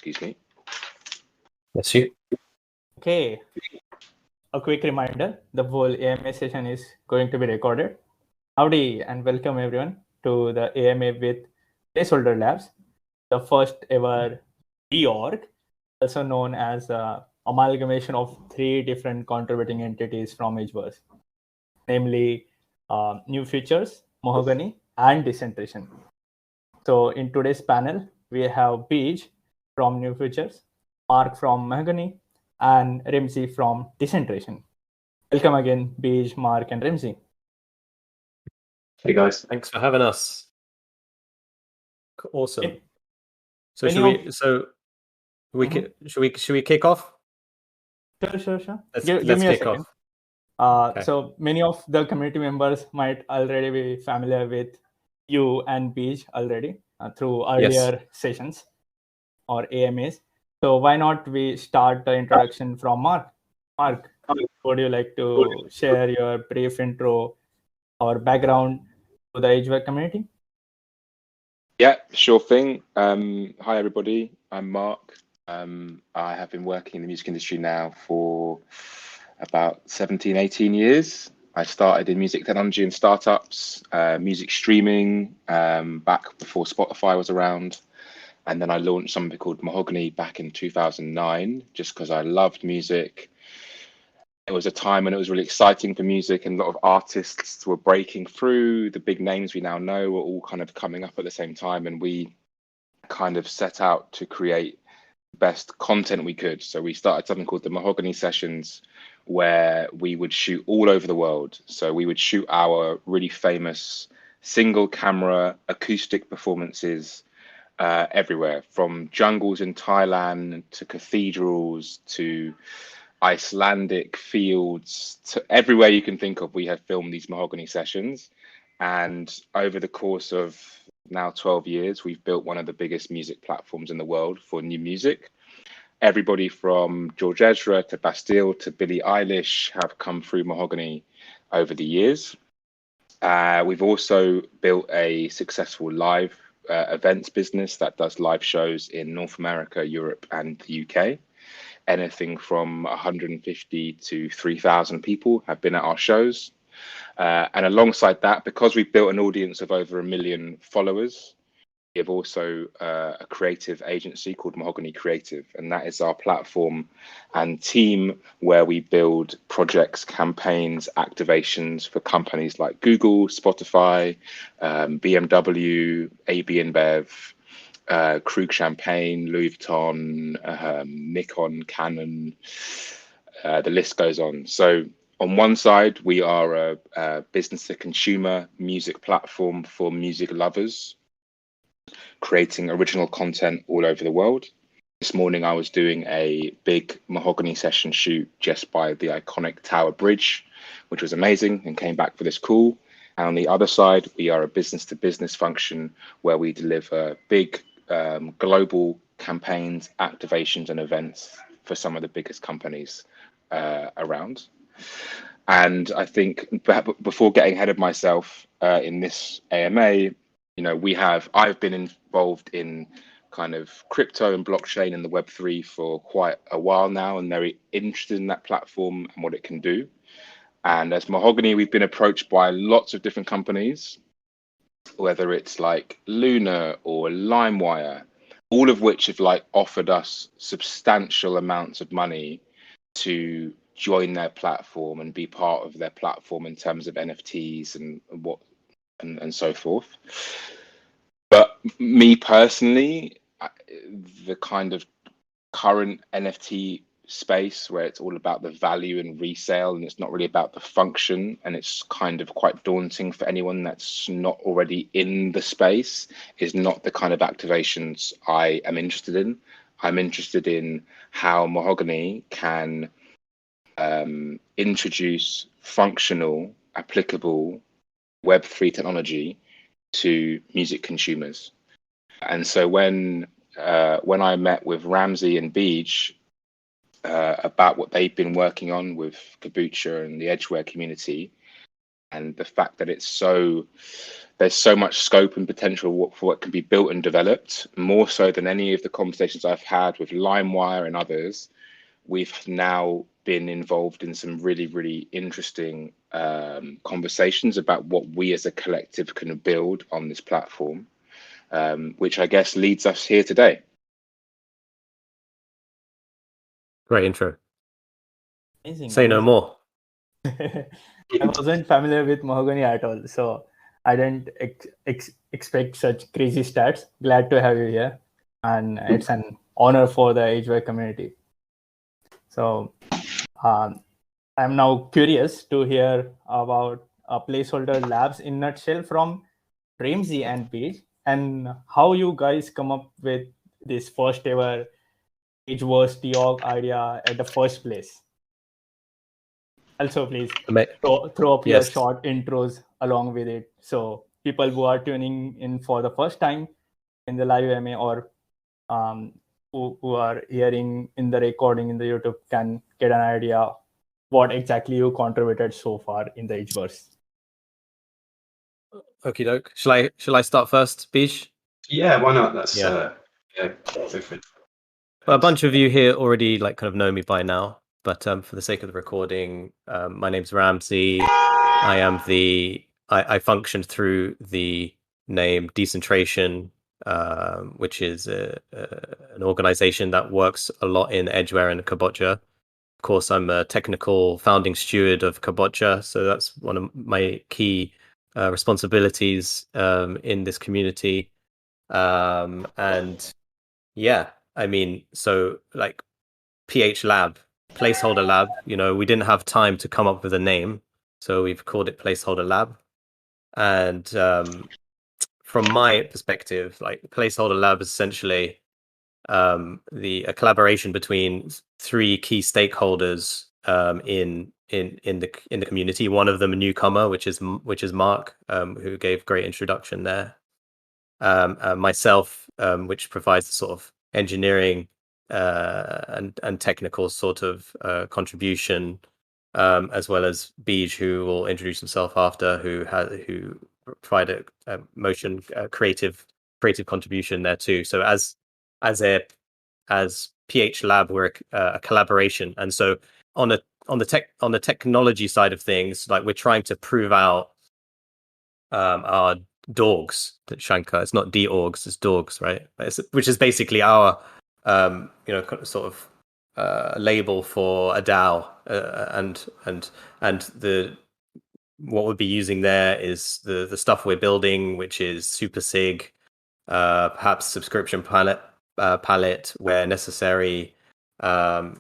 Excuse me. Yes, you. Okay. A quick reminder, the whole AMA session is going to be recorded. Howdy and welcome everyone to the AMA with Placeholder Labs, the first ever DOrg, also known as an amalgamation of 3 different contributing entities from Edgeware, namely New Features, Mahogany, and Decentration. So in today's panel, we have Beej from New Features, Mark from Mahogany, and Ramsey from Decentration. Welcome again, Beej, Mark, and Ramsey. Hey guys, thanks for having us. Awesome. So should we kick off? Sure. Let's Give me a kick second. off. Okay. So many of the community members might already be familiar with you and Beej already through earlier sessions or AMAs. So why not we start the introduction from Mark? Mark, would you like to share your brief intro or background to the Edgeware community? Yeah, sure thing. Hi everybody, I'm Mark. I have been working in the music industry now for about 17, 18 years. I started in music technology and startups, music streaming, back before Spotify was around. And then I launched something called Mahogany back in 2009, just because I loved music. It was a time when it was really exciting for music and a lot of artists were breaking through. The big names we now know were all kind of coming up at the same time. And we kind of set out to create the best content we could. So we started something called the Mahogany Sessions, where we would shoot all over the world. So we would shoot our really famous single camera acoustic performances everywhere, from jungles in Thailand to cathedrals to Icelandic fields, to everywhere you can think of. We have filmed these Mahogany Sessions, and over the course of now 12 years, we've built one of the biggest music platforms in the world for new music. Everybody from George Ezra to Bastille to Billie Eilish have come through Mahogany over the years. We've also built a successful live events business that does live shows in North America, Europe, and the UK. Anything from 150 to 3,000 people have been at our shows. And alongside that, because we've built an audience of over 1 million followers, we have also a creative agency called Mahogany Creative, and that is our platform and team where we build projects, campaigns, activations for companies like Google, Spotify, BMW, AB InBev, Krug Champagne, Louis Vuitton, Nikon, Canon, the list goes on. So on one side, we are a business to consumer music platform for music lovers, creating original content all over the world. This morning, I was doing a big Mahogany session shoot just by the iconic Tower Bridge, which was amazing, and came back for this call. And on the other side, we are a business to business function where we deliver big global campaigns, activations, and events for some of the biggest companies around. And I think before getting ahead of myself in this AMA, I've been involved in kind of crypto and blockchain and the Web3 for quite a while now, and very interested in that platform and what it can do. And as Mahogany, we've been approached by lots of different companies, whether it's like Luna or LimeWire, all of which have like offered us substantial amounts of money to join their platform and be part of their platform in terms of NFTs and so forth. But me personally, the kind of current NFT space where it's all about the value and resale and it's not really about the function, and it's kind of quite daunting for anyone that's not already in the space, is not the kind of activations I am interested in. I'm interested in how Mahogany can introduce functional, applicable Web3 technology to music consumers. And so when I met with Ramsey and Beej about what they've been working on with Kombucha and the Edgeware community, and the fact that there's so much scope and potential for what can be built and developed, more so than any of the conversations I've had with LimeWire and others. We've now been involved in some really, really interesting conversations about what we as a collective can build on this platform, which I guess leads us here today. Great intro. Amazing. Say no more. I wasn't familiar with Mahogany at all, so I didn't expect such crazy stats. Glad to have you here, and it's an honor for the Edgeware community. So I'm now curious to hear about Placeholder Labs in nutshell from Ramsey and Paige, and how you guys come up with this first ever Edgeware DOrg idea at the first place. Also, please throw up your short intros along with it, so people who are tuning in for the first time in the live AMA, or who are hearing in the recording in the YouTube, can get an idea what exactly you contributed so far in the Edgeverse. Okie doke. Shall I start first, Bish? Yeah, why not? That's go for it. Well, a bunch of you here already kind of know me by now, but for the sake of the recording, my name's Ramsey. I functioned through the name Decentration, which is an organization that works a lot in Edgeware and Kabocha. Of course, I'm a technical founding steward of Kabocha, so that's one of my key responsibilities in this community. And yeah, I mean, so like PH Lab, Placeholder Lab, we didn't have time to come up with a name, so we've called it Placeholder Lab. And from my perspective, like Placeholder Lab is essentially a collaboration between three key stakeholders in the community. One of them a newcomer, which is Mark, who gave great introduction there. Myself, which provides the sort of engineering and technical sort of contribution, as well as Beej, who will introduce himself after, who provide a motion creative contribution there too. So as PH Lab, we're a collaboration, and so on the technology side of things, like we're trying to prove out our DOrgs. That Shankar, it's not DOrgs, it's DOrgs, right? Which is basically our sort of label for a DAO, and the what we'll be using there is the stuff we're building, which is SuperSig, perhaps subscription palette where necessary, and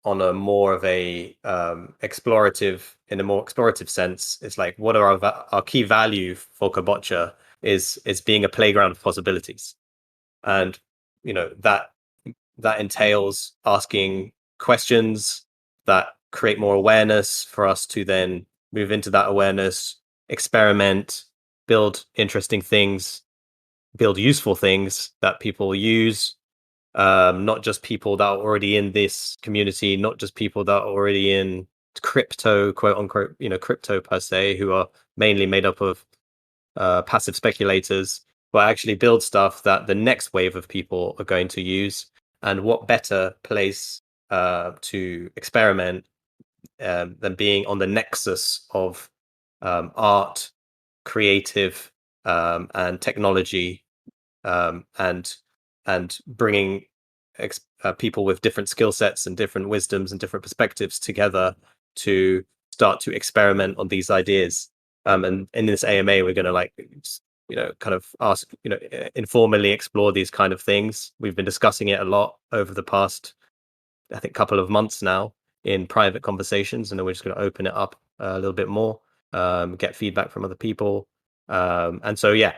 on a more of a explorative sense, it's like, what are our key value for Kabocha is being a playground of possibilities, and that entails asking questions that create more awareness for us to then move into that awareness, experiment, build interesting things, build useful things that people use, not just people that are already in this community, not just people that are already in crypto, quote unquote, crypto per se, who are mainly made up of passive speculators, but actually build stuff that the next wave of people are going to use. And what better place to experiment than being on the nexus of art, creative, and technology, and bringing people with different skill sets and different wisdoms and different perspectives together to start to experiment on these ideas. And in this AMA, we're going to kind of ask, informally explore these kind of things. We've been discussing it a lot over the past, I think, couple of months now in private conversations, and then we're just going to open it up a little bit more, get feedback from other people. And so, yeah,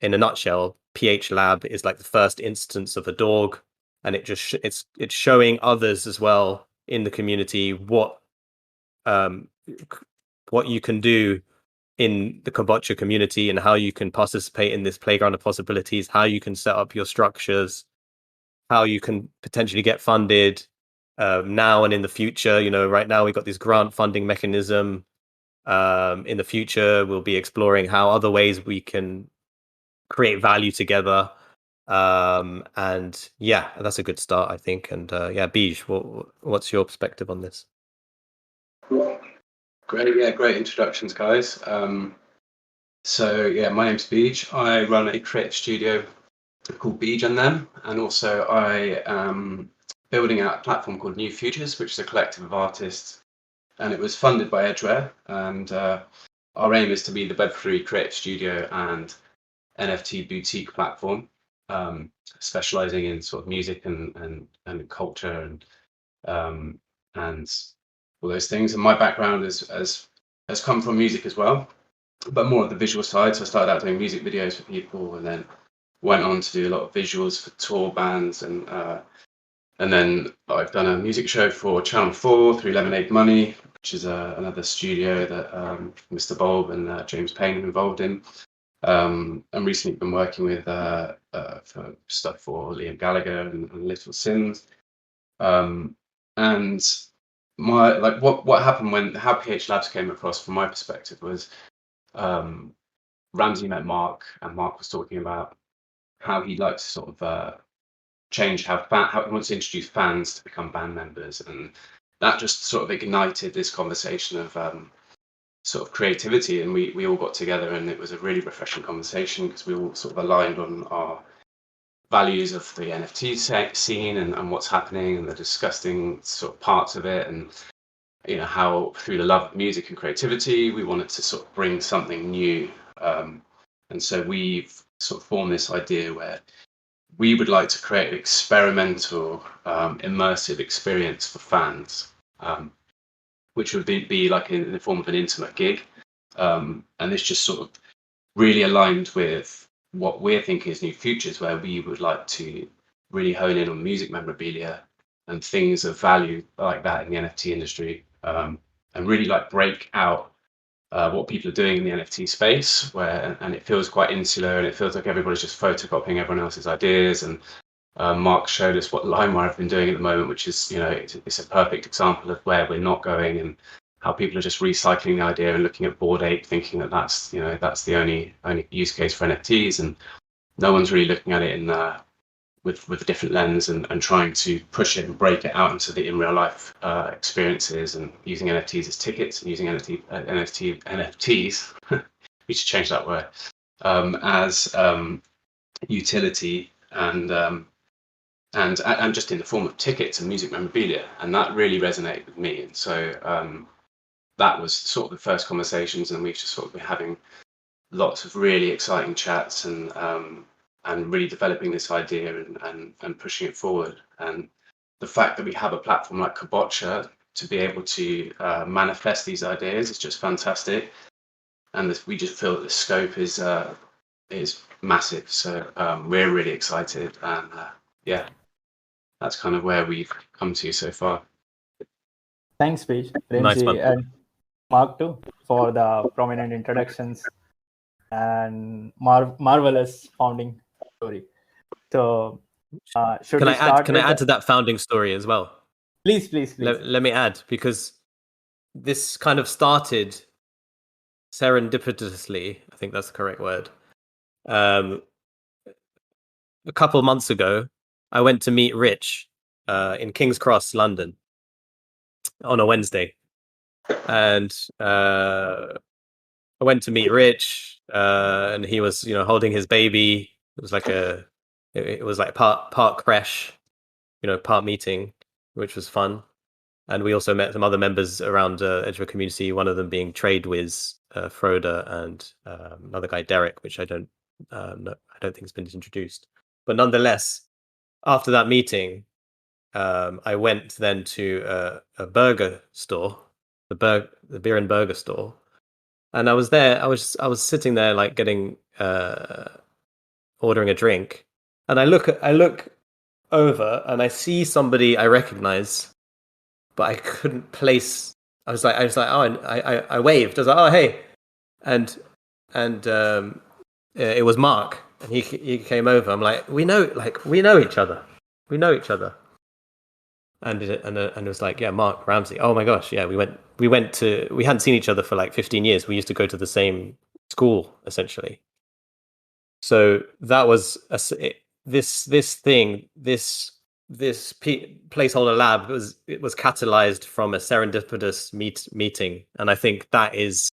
in a nutshell, PH Lab is like the first instance of a DOrg, and it's showing others as well in the community what you can do in the Kabocha community and how you can participate in this playground of possibilities, how you can set up your structures, how you can potentially get funded, now and in the future. Right now we've got this grant funding mechanism. In the future, we'll be exploring how other ways we can create value together. And yeah, that's a good start, I think. And yeah, Bij, what's your perspective on this? Great introductions, guys. So yeah, my name's Bij. I run a creative studio called Bij and Them, and also I am building out a platform called New Futures, which is a collective of artists, and it was funded by Edgeware. And our aim is to be the Web3 creative studio and NFT boutique platform, specializing in sort of music and culture and all those things. And my background has come from music as well, but more of the visual side. So I started out doing music videos for people, and then went on to do a lot of visuals for tour bands, and then I've done a music show for Channel 4 through Lemonade Money, which is another studio that Mr. Bulb and James Payne are involved in. And recently been working with for stuff for Liam Gallagher and Little Sims. And what happened how PH Labs came across from my perspective was Ramsey met Mark, and Mark was talking about how he'd like to sort of change how he wants to introduce fans to become band members, and that just sort of ignited this conversation of sort of creativity, and we all got together, and it was a really refreshing conversation because we all sort of aligned on our values of the NFT scene and what's happening, and the disgusting sort of parts of it, and how through the love of music and creativity we wanted to sort of bring something new, and so we've sort of formed this idea where we would like to create an experimental immersive experience for fans, which would be like in the form of an intimate gig, and this just sort of really aligned with what we're thinking is New Futures, where we would like to really hone in on music memorabilia and things of value like that in the NFT industry, and really like break out what people are doing in the NFT space, and it feels quite insular, and it feels like everybody's just photocopying everyone else's ideas. And Mark showed us what LimeWire have been doing at the moment, which is, it's a perfect example of where we're not going, and how people are just recycling the idea and looking at Bored Ape, thinking that that's the only use case for NFTs, and no one's really looking at it in with a different lens, and trying to push it and break it out into the in real life experiences, and using NFTs as tickets, and using NFTs we should change that word, as utility, and just in the form of tickets and music memorabilia, and that really resonated with me. And so that was sort of the first conversations, and we've just sort of been having lots of really exciting chats, and really developing this idea and pushing it forward. And the fact that we have a platform like Kabocha to be able to manifest these ideas is just fantastic, and we just feel that the scope is massive. So we're really excited, and yeah, that's kind of where we've come to so far. Thanks, Bij, Nice one. and Mark too, for the prominent introductions and marvelous founding story. So should Can we start? Can I add to that founding story as well? Please. Let me add, because this kind of started serendipitously, I think that's the correct word. A couple of months ago, I went to meet Rich in King's Cross, London, on a Wednesday, and I went to meet Rich, and he was, holding his baby. It was like part crash, part meeting, which was fun. And we also met some other members around Edgeware community. One of them being TradeWiz, Froda, and another guy, Derek, which I don't think has been introduced. But nonetheless, after that meeting, I went then to a burger store, the beer and burger store, and I was there. I was sitting there, like getting ordering a drink, and I look over and I see somebody I recognize, but I couldn't place. I was like, oh, and I waved. I was like, oh, hey, and it was Mark, and he came over. I'm like, we know each other. and it was like, yeah, Mark Ramsey. Oh my gosh, yeah, we hadn't seen each other for like 15 years. We used to go to the same school essentially. So that was this placeholder lab was catalyzed from a serendipitous meeting, and I think that is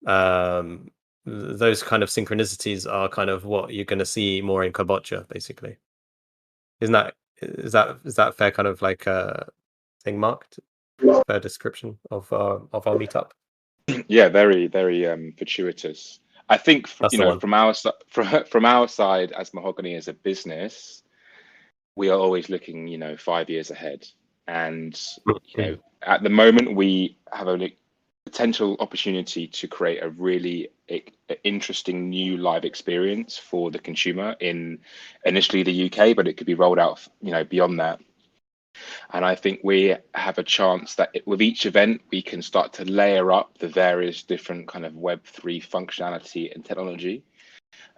those kind of synchronicities are kind of what you're going to see more in Kabocha, basically. Is that fair kind of like thing, Mark? Fair description of our meetup? Yeah, very, very fortuitous. I think from our side as Mahogany as a business, we are always looking 5 years ahead, and at the moment we have a potential opportunity to create a really interesting new live experience for the consumer in initially the UK, but it could be rolled out beyond that. And I think we have a chance that with each event, we can start to layer up the various different kind of Web3 functionality and technology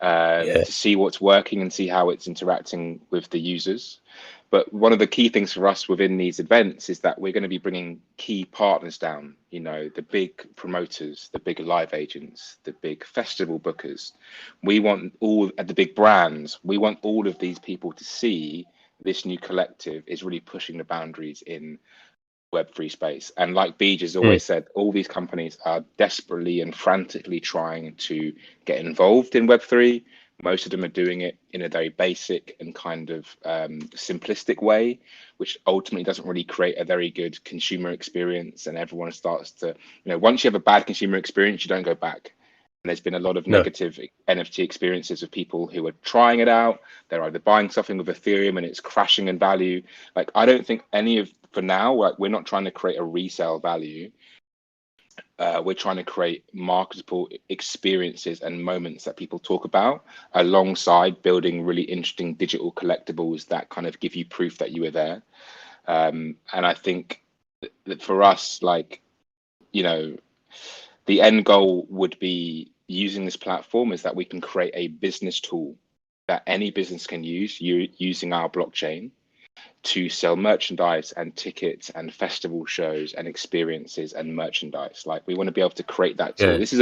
to see what's working and see how it's interacting with the users. But one of the key things for us within these events is that we're going to be bringing key partners down, the big promoters, the big live agents, the big festival bookers. We want the big brands. We want all of these people to see this new collective is really pushing the boundaries in Web3 space. And like Beej has always said, all these companies are desperately and frantically trying to get involved in Web3. Most of them are doing it in a very basic and kind of simplistic way, which ultimately doesn't really create a very good consumer experience. And everyone starts to, once you have a bad consumer experience, you don't go back. And there's been a lot of negative NFT experiences of people who are trying it out. They're either buying something with Ethereum and it's crashing in value. Like, I don't think for now, we're not trying to create a resale value. We're trying to create marketable experiences and moments that people talk about, alongside building really interesting digital collectibles that kind of give you proof that you were there. And I think that for us, the end goal would be using this platform is that we can create a business tool that any business can use using our blockchain to sell merchandise and tickets and festival shows and experiences and merchandise. Like, we want to be able to create that tool. This is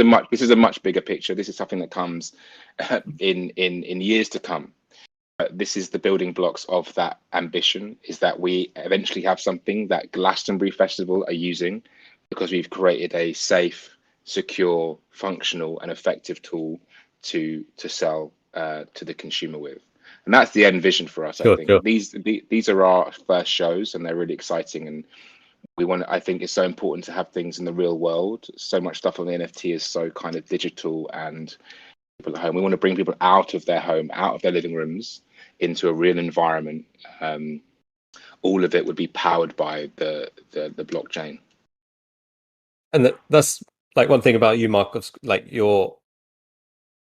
a much bigger picture. This is something that comes in years to come. This is the building blocks of that ambition, is that we eventually have something that Glastonbury Festival are using, because we've created a safe, secure, functional and effective tool to sell to the consumer with. And that's the end vision for us. I think these are our first shows, and they're really exciting. And I think it's so important to have things in the real world. So much stuff on the NFT is so kind of digital, and people at home. We want to bring people out of their home, out of their living rooms, into a real environment. All of it would be powered by the blockchain. And that's like one thing about you, Mark. Like you're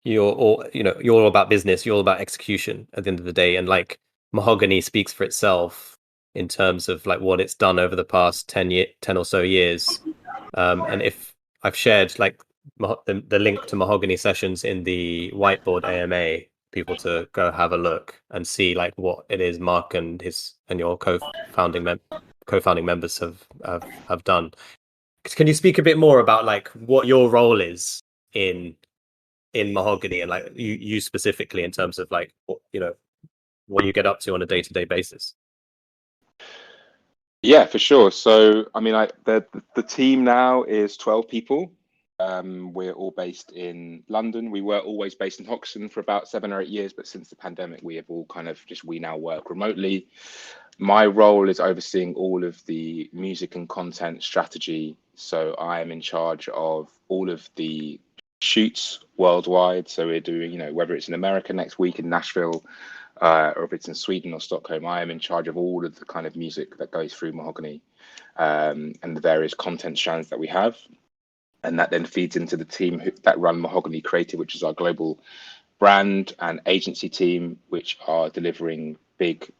all about business, you're all about execution at the end of the day, and like Mahogany speaks for itself in terms of like what it's done over the past 10 or so years. And if I've shared like the link to Mahogany Sessions in the whiteboard AMA, people to go have a look and see like what it is Mark and your co-founding members have done. Can you speak a bit more about like what your role is in Mahogany, and like you specifically in terms of like what you get up to on a day-to-day basis? Yeah, for sure. So I mean, the team now is 12 people. We're all based in London. We were always based in Hoxton for about 7 or 8 years, but since the pandemic, we have all kind of we now work remotely. My role is overseeing all of the music and content strategy. So I am in charge of all of the shoots worldwide. So we're doing, whether it's in America next week in Nashville, or if it's in Sweden or Stockholm, I am in charge of all of the kind of music that goes through Mahogany, and the various content strands that we have. And that then feeds into the team that run Mahogany Creative, which is our global brand and agency team, which are delivering big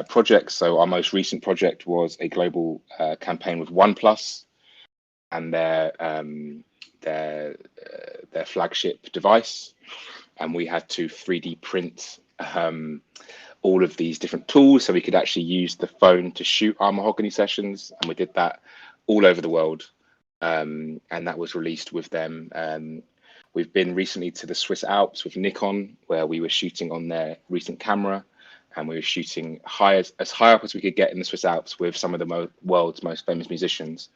projects. So our most recent project was a global campaign with OnePlus and their flagship device, and we had to 3D print all of these different tools so we could actually use the phone to shoot our Mahogany Sessions, and we did that all over the world, and that was released with them. We've been recently to the Swiss Alps with Nikon, where we were shooting on their recent camera, and we were shooting as high up as we could get in the Swiss Alps with some of the world's most famous musicians.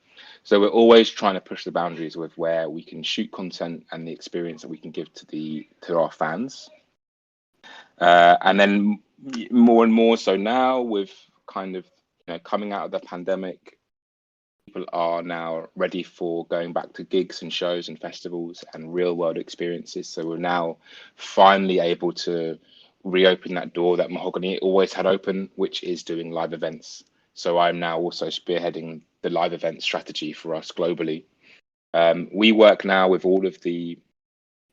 So we're always trying to push the boundaries with where we can shoot content and the experience that we can give to our fans. And then more and more so now, with kind of coming out of the pandemic, people are now ready for going back to gigs and shows and festivals and real world experiences. So we're now finally able to reopen that door that Mahogany always had open, which is doing live events. So I'm now also spearheading the live event strategy for us globally. We work now with all of the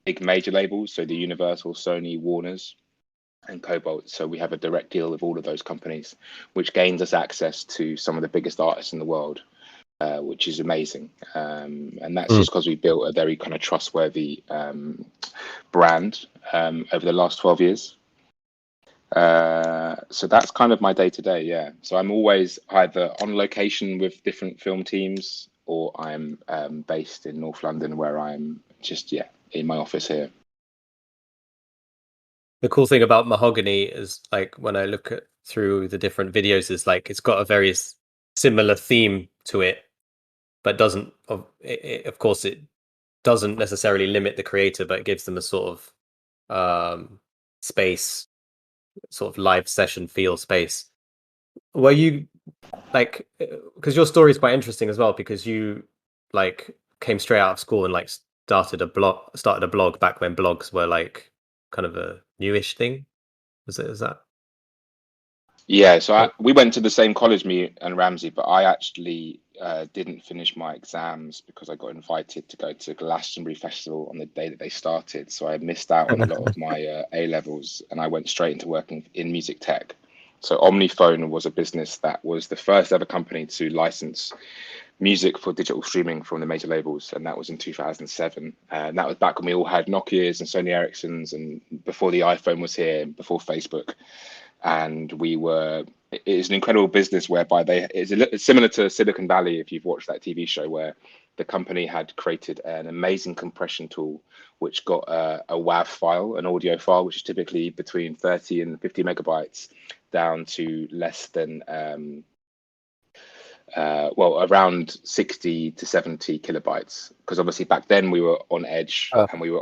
big major labels, so the Universal, Sony, Warners, and Cobalt. So we have a direct deal with all of those companies, which gains us access to some of the biggest artists in the world, which is amazing. And that's just because we built a very kind of trustworthy brand over the last 12 years. So that's kind of my day to day. Yeah. So I'm always either on location with different film teams, or I'm based in North London, where I'm just, in my office here. The cool thing about Mahogany is, like, when I look through the different videos, is like it's got a very similar theme to it, but doesn't, of course, it doesn't necessarily limit the creator, but it gives them a sort of space, sort of live session feel space. Were you like, because your story is quite interesting as well, because you like came straight out of school and like started a blog back when blogs were like kind of a newish thing. Is that? Yeah, so we went to the same college, me and Ramsey, but I actually didn't finish my exams because I got invited to go to Glastonbury Festival on the day that they started. So I missed out on a lot of my A levels, and I went straight into working in music tech. So Omniphone was a business that was the first ever company to license music for digital streaming from the major labels, and that was in 2007. And that was back when we all had Nokias and Sony Ericssons, and before the iPhone was here, before Facebook. And it's an incredible business whereby it's similar to Silicon Valley, if you've watched that TV show, where the company had created an amazing compression tool which got a WAV file, an audio file, which is typically between 30 and 50 megabytes, down to less than around 60 to 70 kilobytes, because obviously back then we were on Edge, and we were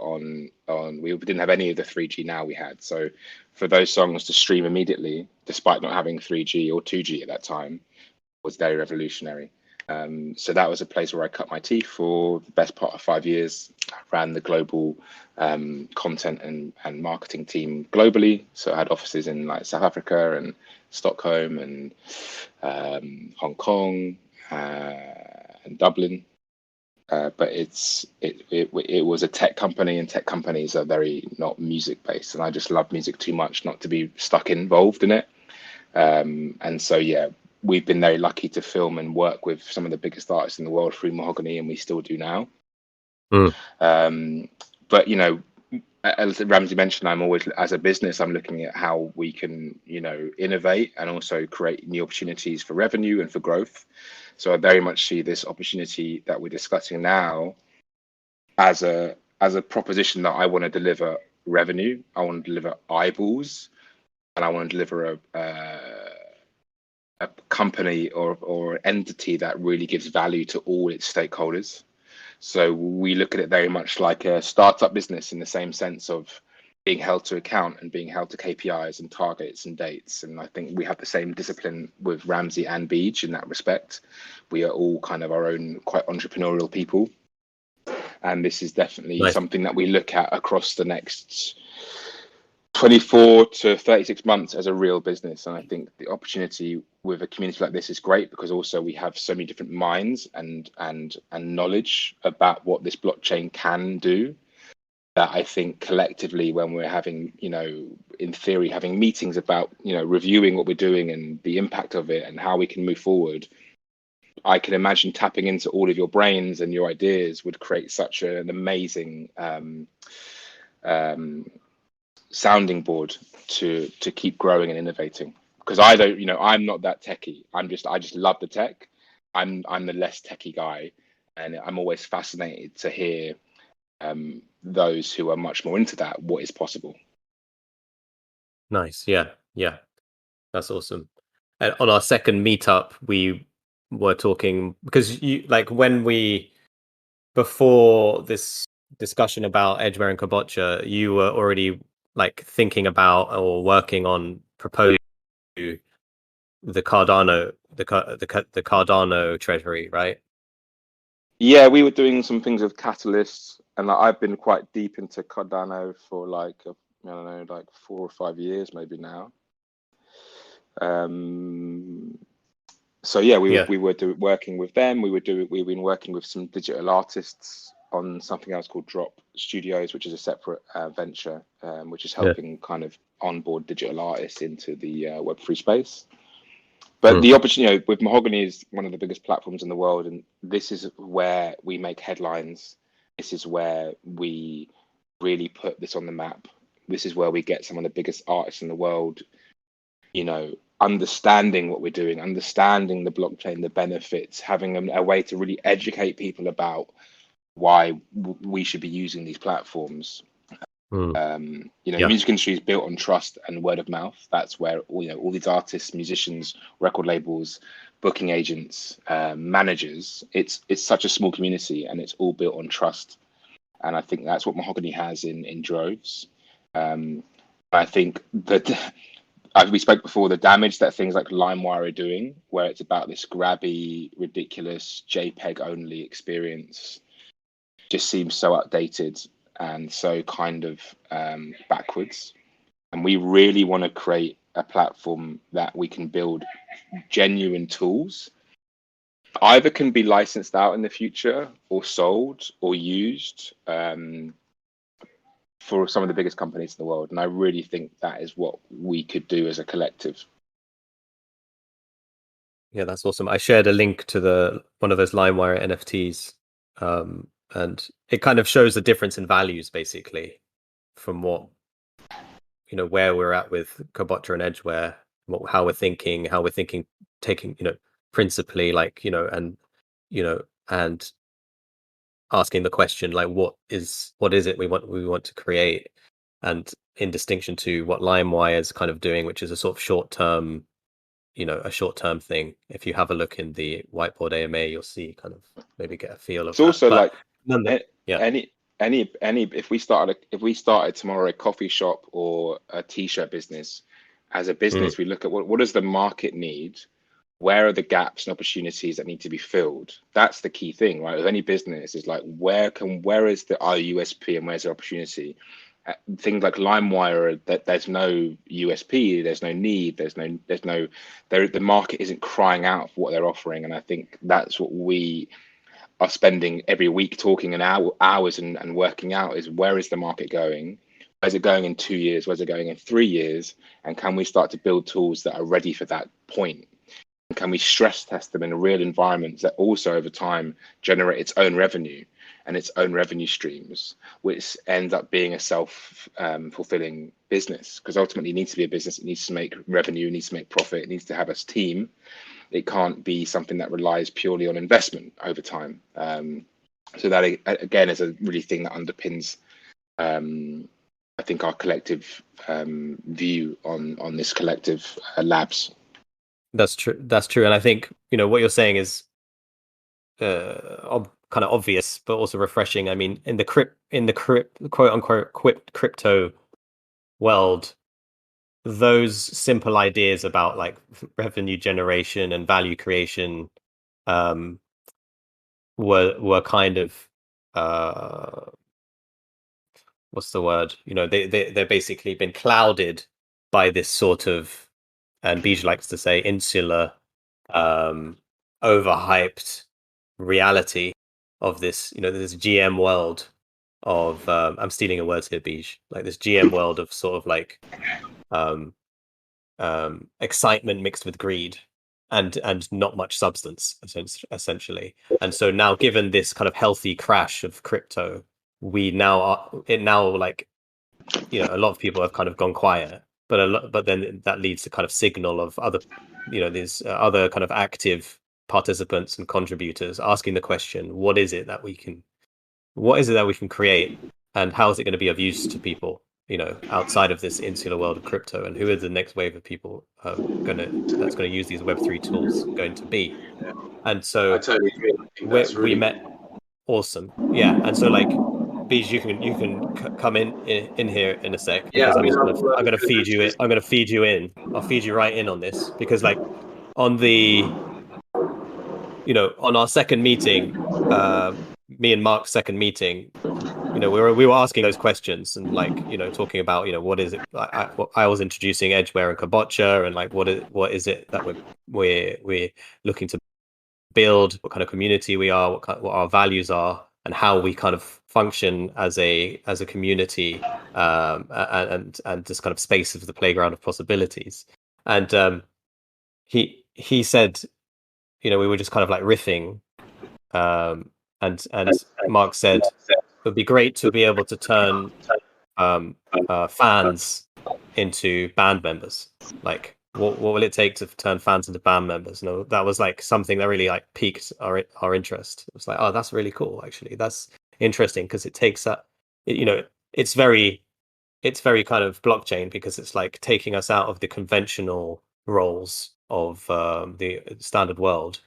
we didn't have any of the 3G now we had. So for those songs to stream immediately, despite not having 3G or 2G at that time, was very revolutionary. So that was a place where I cut my teeth for the best part of 5 years. I ran the global content and marketing team globally. So I had offices in like South Africa and Stockholm and Hong Kong and Dublin. But it was a tech company, and tech companies are very not music based, and I just love music too much not to be involved in it. And so we've been very lucky to film and work with some of the biggest artists in the world through Mahogany, and we still do now. But as Ramsey mentioned, I'm always, as a business, I'm looking at how we can innovate and also create new opportunities for revenue and for growth. So I very much see this opportunity that we're discussing now as a proposition that I want to deliver revenue, I want to deliver eyeballs, and I want to deliver a company or entity that really gives value to all its stakeholders. So we look at it very much like a startup business, in the same sense of being held to account and being held to KPIs and targets and dates. And I think we have the same discipline with Ramsey and Beej in that respect. We are all kind of our own quite entrepreneurial people. And this is definitely something that we look at across the next 24 to 36 months as a real business. And I think the opportunity with a community like this is great, because also we have so many different minds and knowledge about what this blockchain can do, that I think collectively, when we're having, in theory, having meetings about, reviewing what we're doing and the impact of it and how we can move forward, I can imagine tapping into all of your brains and your ideas would create such an amazing sounding board to keep growing and innovating. Because I don't, I'm not that techie. I just love the tech. I'm the less techie guy, and I'm always fascinated to hear those who are much more into that, what is possible. Nice. Yeah. That's awesome. And on our second meetup, we were talking because before this discussion about Edgeware and Kabocha, you were already like thinking about or working on proposing the Cardano, the Cardano treasury, right? Yeah, we were doing some things with Catalyst, and I've been quite deep into Cardano for I don't know, like 4 or 5 years maybe now. So yeah, we were working with them. We've been working with some digital artists on something else called Drop Studios, which is a separate venture, which is helping kind of onboard digital artists into the Web3 space. But the opportunity with Mahogany is one of the biggest platforms in the world, and this is where we make headlines. This is where we really put this on the map. This is where we get some of the biggest artists in the world, understanding what we're doing, understanding the blockchain, the benefits, having a way to really educate people about why we should be using these platforms. The music industry is built on trust and word of mouth. That's where all these artists, musicians, record labels, booking agents, managers. It's such a small community, and it's all built on trust. And I think that's what Mahogany has in droves. I think that as we spoke before, the damage that things like LimeWire are doing, where it's about this grabby, ridiculous JPEG only experience, just seems so outdated and so kind of backwards. And we really want to create a platform that we can build genuine tools, either can be licensed out in the future or sold or used for some of the biggest companies in the world. And I really think that is what we could do as a collective. Yeah, that's awesome. I shared a link to one of those LimeWire NFTs, and it kind of shows the difference in values, basically, from what where we're at with Kabocha and Edgeware, how we're thinking, taking principally and asking the question like what is it we want to create, and in distinction to what LimeWire is kind of doing, which is a sort of short-term thing. If you have a look in the whiteboard AMA, you'll see kind of maybe get a feel of it's also like any if we started tomorrow a coffee shop or a t-shirt business, as a business we look at what does the market need, where are the gaps and opportunities that need to be filled. That's the key thing, right? With any business is like where is our USP and where's the opportunity. Things like LimeWire, that there's no USP, there's no need, the market isn't crying out for what they're offering. And I think that's what we are spending every week talking hours and working out, is where is the market going? Where's it going in 2 years? Where's it going in 3 years? And can we start to build tools that are ready for that point? And can we stress test them in real environments that also over time generate its own revenue and its own revenue streams, which ends up being a self-fulfilling business? Because ultimately it needs to be a business. It needs to make revenue, it needs to make profit, it needs to have a team. It can't be something that relies purely on investment over time. So that again is a really thing that underpins I think our collective view on this collective labs. That's true. And I think what you're saying is kind of obvious, but also refreshing. I mean, in the quote unquote crypto world, those simple ideas about like revenue generation and value creation were kind of what's the word? They've basically been clouded by this sort of, and Bij likes to say, insular, overhyped reality of this, this GM world of I'm stealing a word here, Bij, like this GM world of sort of like excitement mixed with greed and not much substance, essentially. And so now, given this kind of healthy crash of crypto, it now like a lot of people have kind of gone quiet, but then that leads to kind of signal of other, these other kind of active participants and contributors asking the question, what is it that we can create, and how is it going to be of use to people, outside of this insular world of crypto, and who are the next wave of people that's going to use these Web3 tools going to be? And so I totally agree. I think that's we really met. Awesome. Yeah. And so like, Beej, you can come in here in a sec, Yeah, because I I'm mean, just I'll I'm gonna feed you in. I'm gonna feed you in. I'll feed you right in on this, because like on on our second meeting, me and Mark's second meeting, we were asking those questions, and like, talking about, what is it? I was introducing Edgeware and Kabocha, and like, what is it that we're looking to build, what kind of community we are, what our values are, and how we kind of function as a community, and this kind of space of the playground of possibilities. And he said, we were just kind of like riffing, and Mark said it would be great to be able to turn fans into band members. Like, what will it take to turn fans into band members? That was like something that really like piqued our interest. It was like, oh, that's really cool. Actually, that's interesting, because it takes that, it's very kind of blockchain, because it's like taking us out of the conventional roles of the standard world,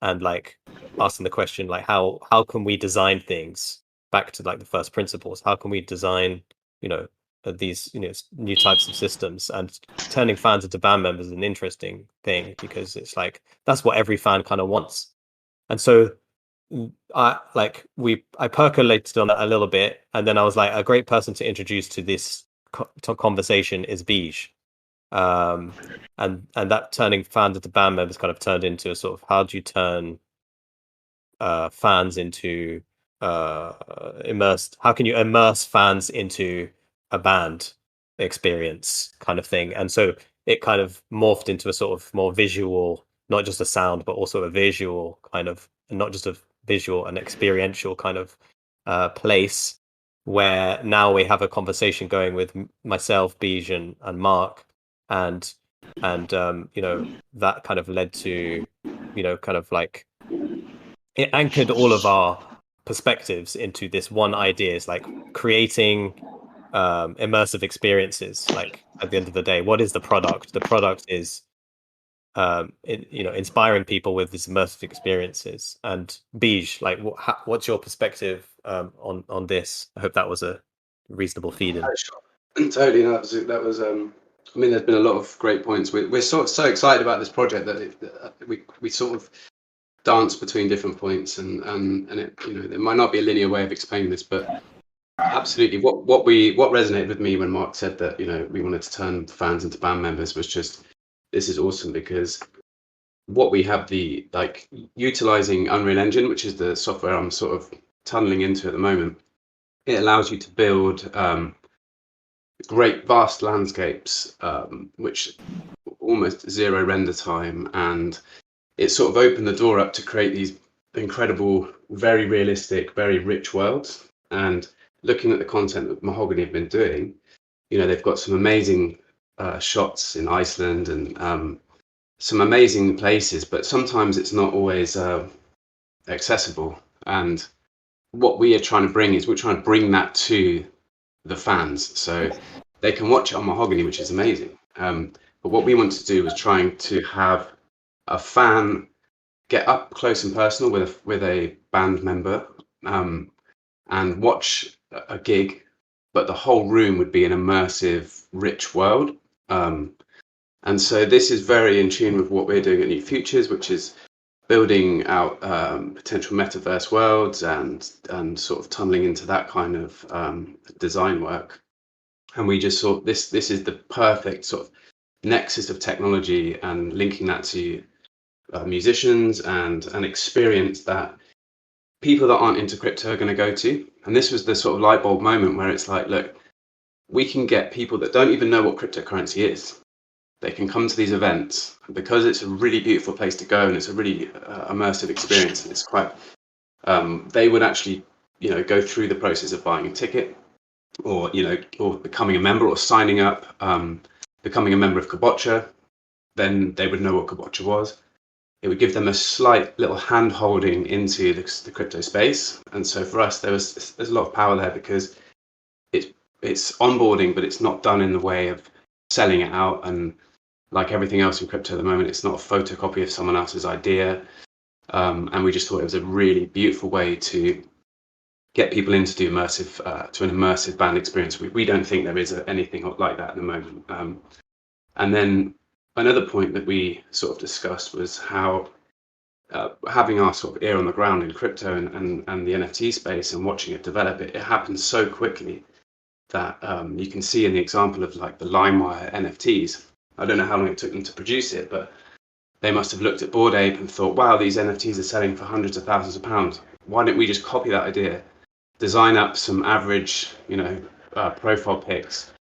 and like asking the question, like, how can we design things back to like the first principles? How can we design, these new types of systems? And turning fans into band members is an interesting thing, because it's like that's what every fan kind of wants. And so I percolated on that a little bit, and then I was like, a great person to introduce to this conversation is Beej. And that turning fans into band members kind of turned into a sort of, how do you turn fans into how can you immerse fans into a band experience kind of thing? And so it kind of morphed into a sort of more visual, not just a sound, but also a visual kind of, and not just a visual and experiential kind of place, where now we have a conversation going with myself, Beej, and Mark, and that kind of led to, kind of like, it anchored all of our perspectives into this one idea. It's like creating immersive experiences. Like, at the end of the day, what is the product? The product is inspiring people with these immersive experiences. And Beej, like, what's your perspective on this? I hope that was a reasonable feed-in. Totally, that was. I mean, there's been a lot of great points. We're so excited about this project that we sort of dance between different points, and it, there might not be a linear way of explaining this, but absolutely, what resonated with me when Mark said that we wanted to turn fans into band members was just, this is awesome, because what we have, the like utilizing Unreal Engine, which is the software I'm sort of tunneling into at the moment, it allows you to build great vast landscapes, which almost zero render time, and it sort of opened the door up to create these incredible, very realistic, very rich worlds. And looking at the content that Mahogany have been doing, they've got some amazing shots in Iceland, and some amazing places, but sometimes it's not always accessible. And what we are trying to bring is, we're trying to bring that to the fans, so they can watch it on Mahogany, which is amazing. But what we want to do is trying to have a fan get up close and personal with a band member, and watch a gig, but the whole room would be an immersive, rich world. And so this is very in tune with what we're doing at New Futures, which is building out potential metaverse worlds, and sort of tunneling into that kind of design work. And we just thought this is the perfect sort of nexus of technology, and linking that to musicians and an experience that people that aren't into crypto are going to go to. And this was the sort of light bulb moment where it's like, look, we can get people that don't even know what cryptocurrency is. They can come to these events, because it's a really beautiful place to go, and it's a really immersive experience. It's quite, they would actually, go through the process of buying a ticket, or or becoming a member, or signing up, becoming a member of Kabocha, then they would know what Kabocha was. It would give them a slight little hand holding into the crypto space. And so for us, there's a lot of power there, because it's onboarding, but it's not done in the way of selling it out. And like everything else in crypto at the moment, it's not a photocopy of someone else's idea. And we just thought it was a really beautiful way to get people in to do an immersive band experience. We don't think there is anything like that at the moment. And then another point that we sort of discussed was how having our sort of ear on the ground in crypto and the NFT space and watching it develop, it happens so quickly that you can see in the example of like the LimeWire NFTs. I don't know how long it took them to produce it, but they must have looked at Bored Ape and thought, wow, these NFTs are selling for hundreds of thousands of pounds. Why don't we just copy that idea, design up some average, profile pics,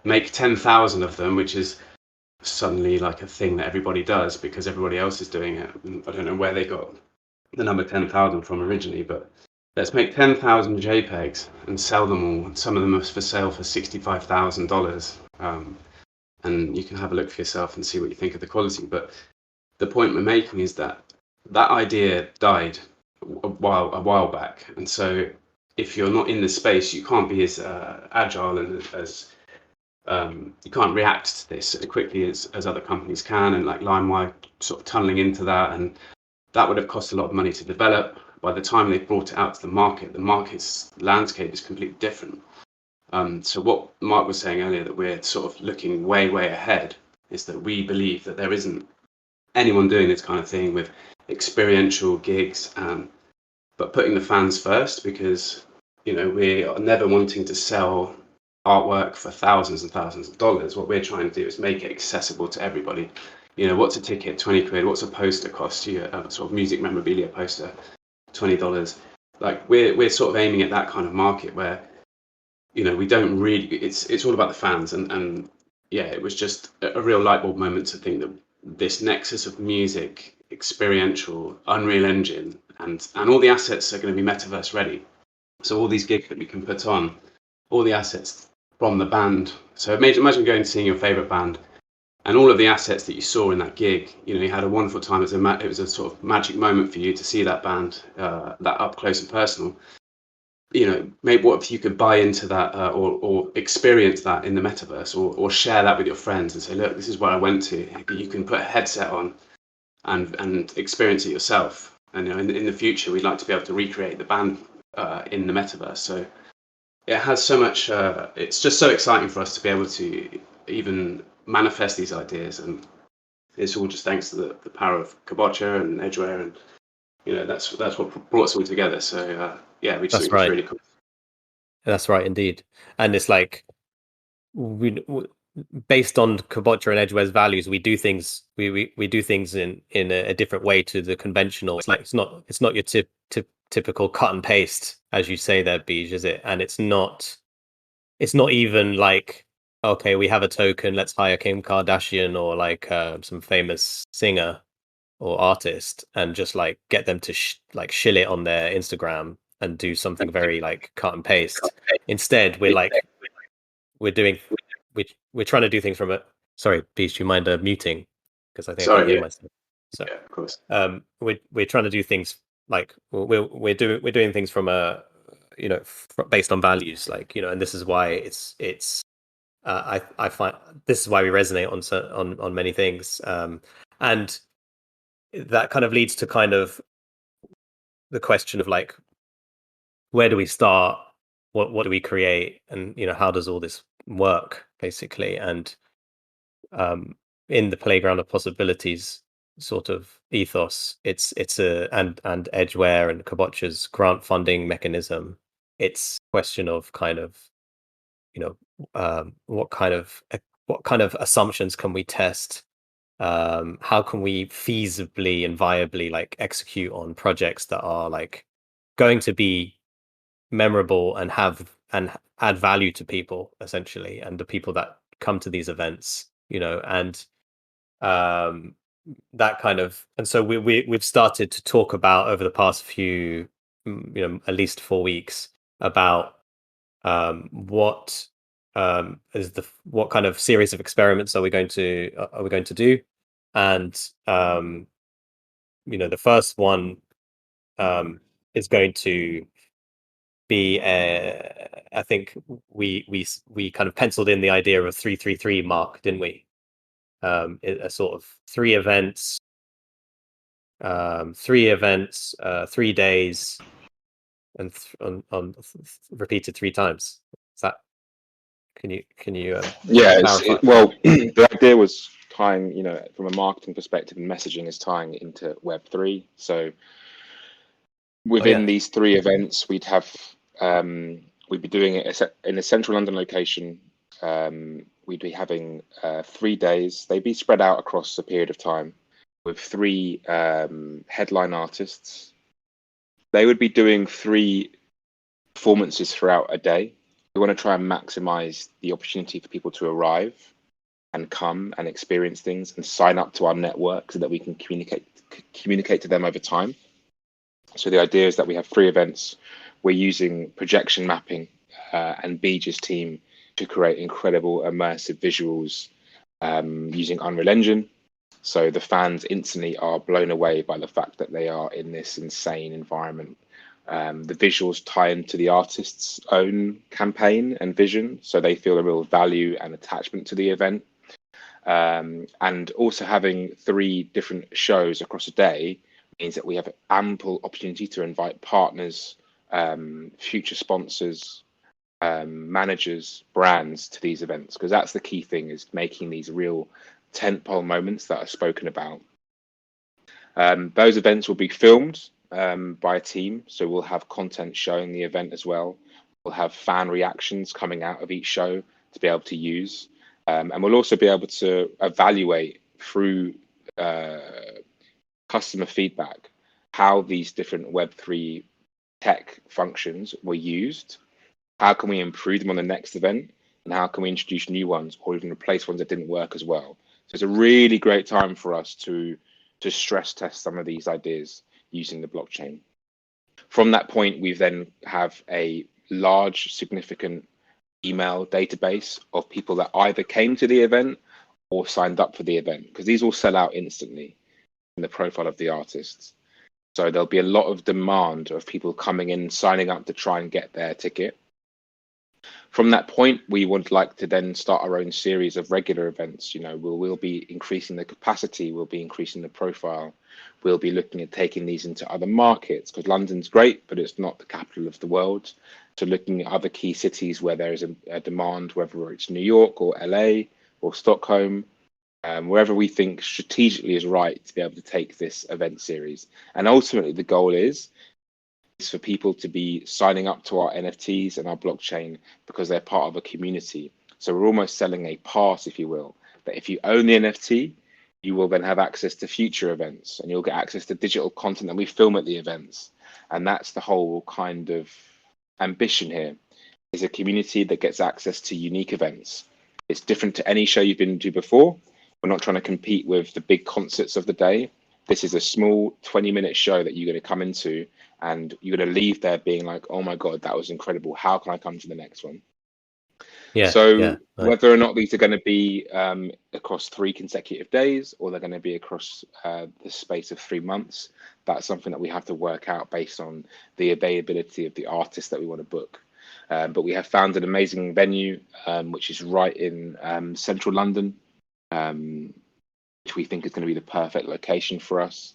make 10,000 of them, which is suddenly like a thing that everybody does because everybody else is doing it. I don't know where they got the number 10,000 from originally, but let's make 10,000 JPEGs and sell them all. Some of them are for sale for $65,000. And you can have a look for yourself and see what you think of the quality. But the point we're making is that idea died a while back. And so if you're not in the space, you can't be as agile and as you can't react to this as quickly as other companies can. And like LimeWire sort of tunneling into that, and that would have cost a lot of money to develop. By the time they brought it out to the market's landscape is completely different. So what Mark was saying earlier, that we're sort of looking way ahead, is that we believe that there isn't anyone doing this kind of thing with experiential gigs, but putting the fans first, because we are never wanting to sell artwork for thousands and thousands of dollars. What we're trying to do is make it accessible to everybody. What's a ticket? 20 quid. What's a poster cost you? A sort of music memorabilia poster, $20. Like we're sort of aiming at that kind of market where we don't really, it's all about the fans. And yeah, it was just a real light bulb moment to think that this nexus of music, experiential, Unreal Engine, and all the assets are going to be metaverse ready. So all these gigs that we can put on, all the assets from the band. So imagine going to seeing your favorite band, and all of the assets that you saw in that gig, you had a wonderful time. It was a sort of magic moment for you to see that band, that up close and personal. Maybe what if you could buy into that or experience that in the metaverse, or share that with your friends and say, look, this is where I went to. You can put a headset on and experience it yourself. And in the future, we'd like to be able to recreate the band in the metaverse. So it has so much. It's just so exciting for us to be able to even manifest these ideas, and it's all just thanks to the power of Kabocha and Edgeware, and that's what brought us all together. So yeah, we just think it's really cool. That's right, indeed. And it's like we based on Kabocha and Edgeware's values, we do things. We do things in a different way to the conventional. It's like it's not your typical cut and paste, as you say there, Bij, is it? And it's not even like, okay, we have a token, let's hire Kim Kardashian or like some famous singer or artist and just like get them to shill it on their Instagram and do something very like cut and paste. Instead, we're trying to do things from a. Sorry, Bij, do you mind muting? Because I think I can hear myself. So yeah, of course. We're trying to do things like we're doing things from a based on values, like and this is why it's I find this is why we resonate on many things, and that kind of leads to kind of the question of like, where do we start, what do we create, and how does all this work basically. And in the playground of possibilities sort of ethos, it's and Edgeware and Kabocha's grant funding mechanism, it's a question of kind of what kind of assumptions can we test, how can we feasibly and viably like execute on projects that are like going to be memorable and add value to people essentially, and the people that come to these events, and that kind of. And so we've started to talk about over the past few at least 4 weeks about what what kind of series of experiments are we going to do, and the first one is going to be I think we kind of penciled in the idea of 333 mark, didn't we? A sort of 3 events, 3 days, and repeated 3 times. Is that? Can you clarify? Well, the idea was tying, from a marketing perspective and messaging, is tying it into Web3. So within these 3 events, we'd be doing it in a central London location. We'd be having 3 days. They'd be spread out across a period of time with 3 headline artists. They would be doing 3 performances throughout a day. We want to try and maximize the opportunity for people to arrive and come and experience things and sign up to our network so that we can communicate to them over time. So the idea is that we have 3 events. We're using projection mapping and Beej's team to create incredible immersive visuals using Unreal Engine. So the fans instantly are blown away by the fact that they are in this insane environment. The visuals tie into the artist's own campaign and vision, so they feel a real value and attachment to the event. And also having 3 different shows across a day means that we have ample opportunity to invite partners, future sponsors, managers, brands to these events, because that's the key thing, is making these real tentpole moments that are spoken about. Those events will be filmed by a team, so we'll have content showing the event as well. We'll have fan reactions coming out of each show to be able to use, and we'll also be able to evaluate through customer feedback how these different Web3 tech functions were used. How can we improve them on the next event, and how can we introduce new ones or even replace ones that didn't work as well? So it's a really great time for us to stress test some of these ideas using the blockchain. From that point, we then have a large, significant email database of people that either came to the event or signed up for the event, because these all sell out instantly in the profile of the artists. So there'll be a lot of demand of people coming in, signing up to try and get their ticket. From that point, we would like to then start our own series of regular events. We'll be increasing the capacity, we'll be increasing the profile, we'll be looking at taking these into other markets, because London's great, but it's not the capital of the world. So looking at other key cities where there is a demand, whether it's New York or LA or Stockholm, wherever we think strategically is right to be able to take this event series. And ultimately, the goal is for people to be signing up to our NFTs and our blockchain because they're part of a community. So we're almost selling a pass, if you will, that if you own the NFT, you will then have access to future events, and you'll get access to digital content that we film at the events. And that's the whole kind of ambition here, is a community that gets access to unique events. It's different to any show you've been to before. We're not trying to compete with the big concerts of the day. This is a small 20-minute show that you're going to come into, and you're going to leave there being like, oh my God, that was incredible. How can I come to the next one? Whether or not these are going to be across 3 consecutive days, or they're going to be across the space of 3 months, that's something that we have to work out based on the availability of the artists that we want to book. But we have found an amazing venue, which is right in central London, which we think is going to be the perfect location for us.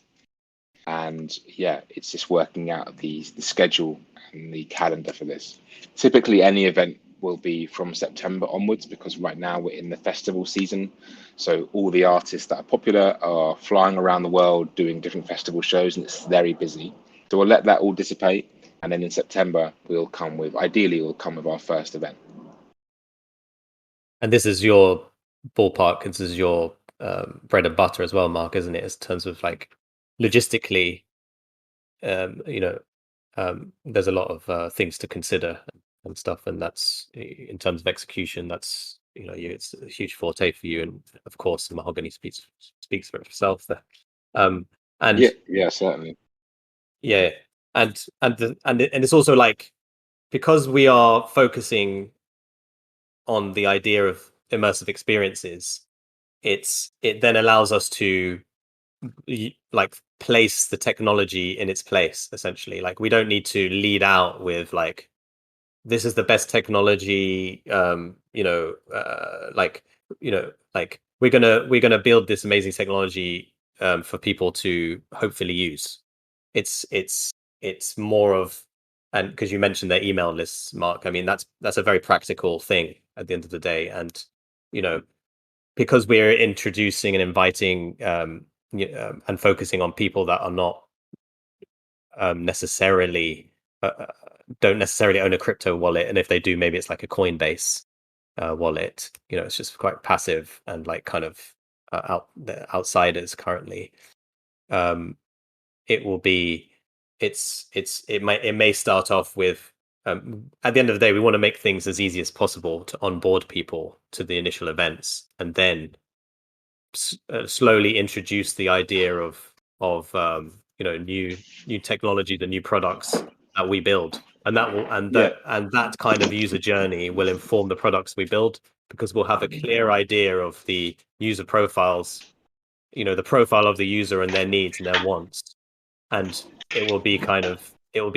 And yeah, it's just working out the schedule and the calendar for this. Typically, any event will be from September onwards, because right now we're in the festival season. So all the artists that are popular are flying around the world doing different festival shows, and it's very busy. So we'll let that all dissipate. And then in September, ideally we'll come with our first event. And this is your ballpark, this is your bread and butter as well, Mark, isn't it? In terms of like logistically, there's a lot of things to consider and stuff, and that's in terms of execution, that's it's a huge forte for you, and of course the Mahogany speaks for itself there. And yeah, certainly. Yeah, and it's also like because we are focusing on the idea of immersive experiences, it then allows us to like place the technology in its place, essentially. Like, we don't need to lead out with like, this is the best technology, like we're gonna build this amazing technology for people to hopefully use. It's more of, and because you mentioned their email lists, Mark, I mean, that's a very practical thing at the end of the day. And because we're introducing and inviting and focusing on people that are not necessarily don't necessarily own a crypto wallet, and if they do, maybe it's like a Coinbase wallet. It's just quite passive and like kind of the outsiders currently. It will be it may start off with at the end of the day, we want to make things as easy as possible to onboard people to the initial events, and then slowly introduce the idea of new technology, the new products that we build, and that kind of user journey will inform the products we build, because we'll have a clear idea of the user profiles, the profile of the user and their needs and their wants, and it will be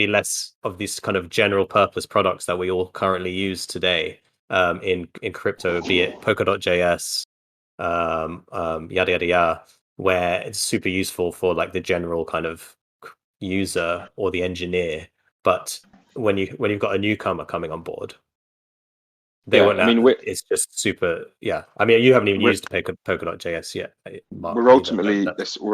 less of these kind of general purpose products that we all currently use today in crypto, be it Polkadot.js, yada yada yada, where it's super useful for like the general kind of user or the engineer. But when you've got a newcomer coming on board, they won't. It's just super. Yeah, I mean, you haven't even used Polkadot.js yet, Mark. We're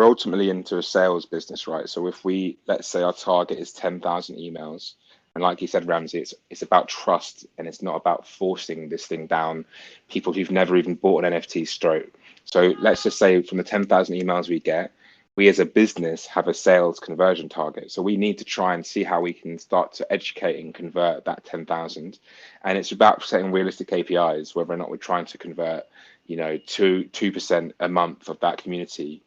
ultimately into a sales business, right? So if let's say our target is 10,000 emails, and like you said, Ramsey, it's about trust, and it's not about forcing this thing down people who've never even bought an NFT stroke. So let's just say from the 10,000 emails we get, we as a business have a sales conversion target. So we need to try and see how we can start to educate and convert that 10,000. And it's about setting realistic KPIs, whether or not we're trying to convert, 2% a month of that community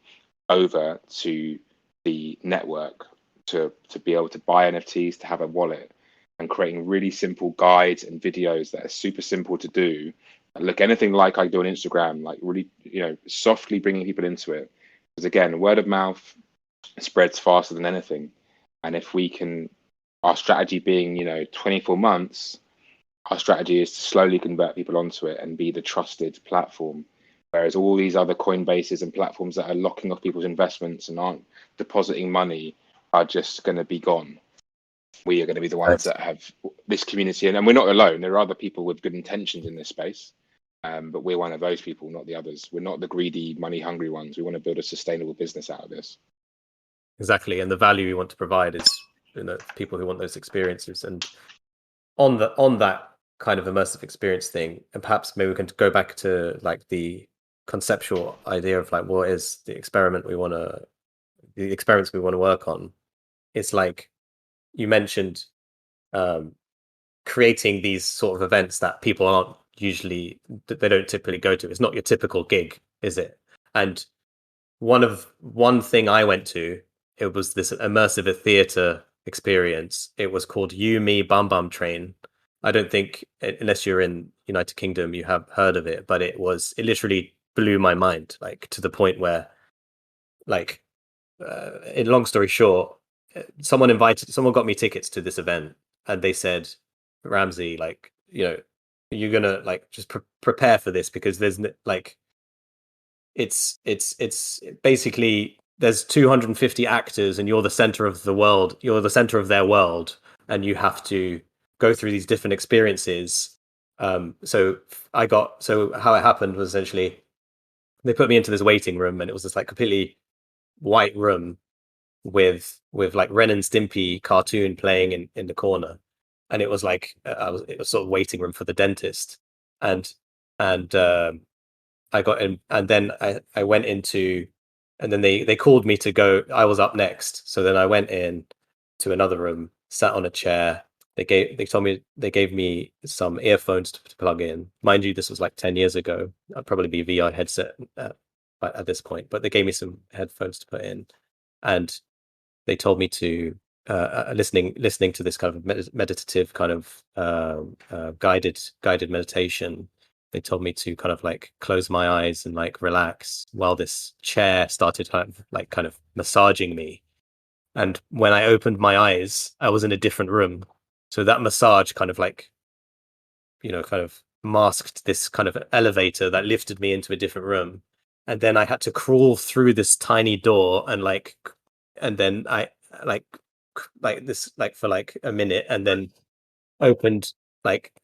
over to the network to be able to buy NFTs, to have a wallet, and creating really simple guides and videos that are super simple to do. Look anything like I do on Instagram, like really, softly bringing people into it. Because again, word of mouth spreads faster than anything. And if we can, our strategy being, 24 months, our strategy is to slowly convert people onto it and be the trusted platform. Whereas all these other Coinbases and platforms that are locking off people's investments and aren't depositing money are just going to be gone. We are going to be the ones that have this community. And we're not alone. There are other people with good intentions in this space. But we're one of those people, not the others. We're not the greedy, money-hungry ones. We want to build a sustainable business out of this. Exactly, and the value we want to provide is, people who want those experiences. And on that kind of immersive experience thing, and perhaps maybe we can go back to like the conceptual idea of like, what is the experiments we want to work on. It's like you mentioned, creating these sort of events that people aren't they don't typically go to. It's not your typical gig, is it? And one thing I went to, it was this immersive theater experience. It was called You, Me, Bum Bum Train. I don't think, unless you're in United Kingdom, you have heard of it, but it literally blew my mind, like to the point where, like, in long story short, someone got me tickets to this event, and they said, Ramsey, like, you're gonna like just prepare for this, because there's like, it's basically there's 250 actors and you're the center of the world, you're the center of their world, and you have to go through these different experiences. So how it happened was, essentially they put me into this waiting room, and it was this like completely white room with like Ren and Stimpy cartoon playing in the corner. And it was like, it was sort of waiting room for the dentist, and I got in, and then I went into, and then they called me to go. I was up next, so then I went in to another room, sat on a chair. They gave me some earphones to plug in. Mind you, this was like 10 years ago. I'd probably be VR headset at this point, but they gave me some headphones to put in, and they told me to listening to this kind of meditative kind of guided meditation. They told me to kind of like close my eyes and like relax while this chair started kind of massaging me. And when I opened my eyes, I was in a different room. So that massage kind of like, kind of masked this kind of elevator that lifted me into a different room. And then I had to crawl through this tiny door and then I like this like for like a minute, and then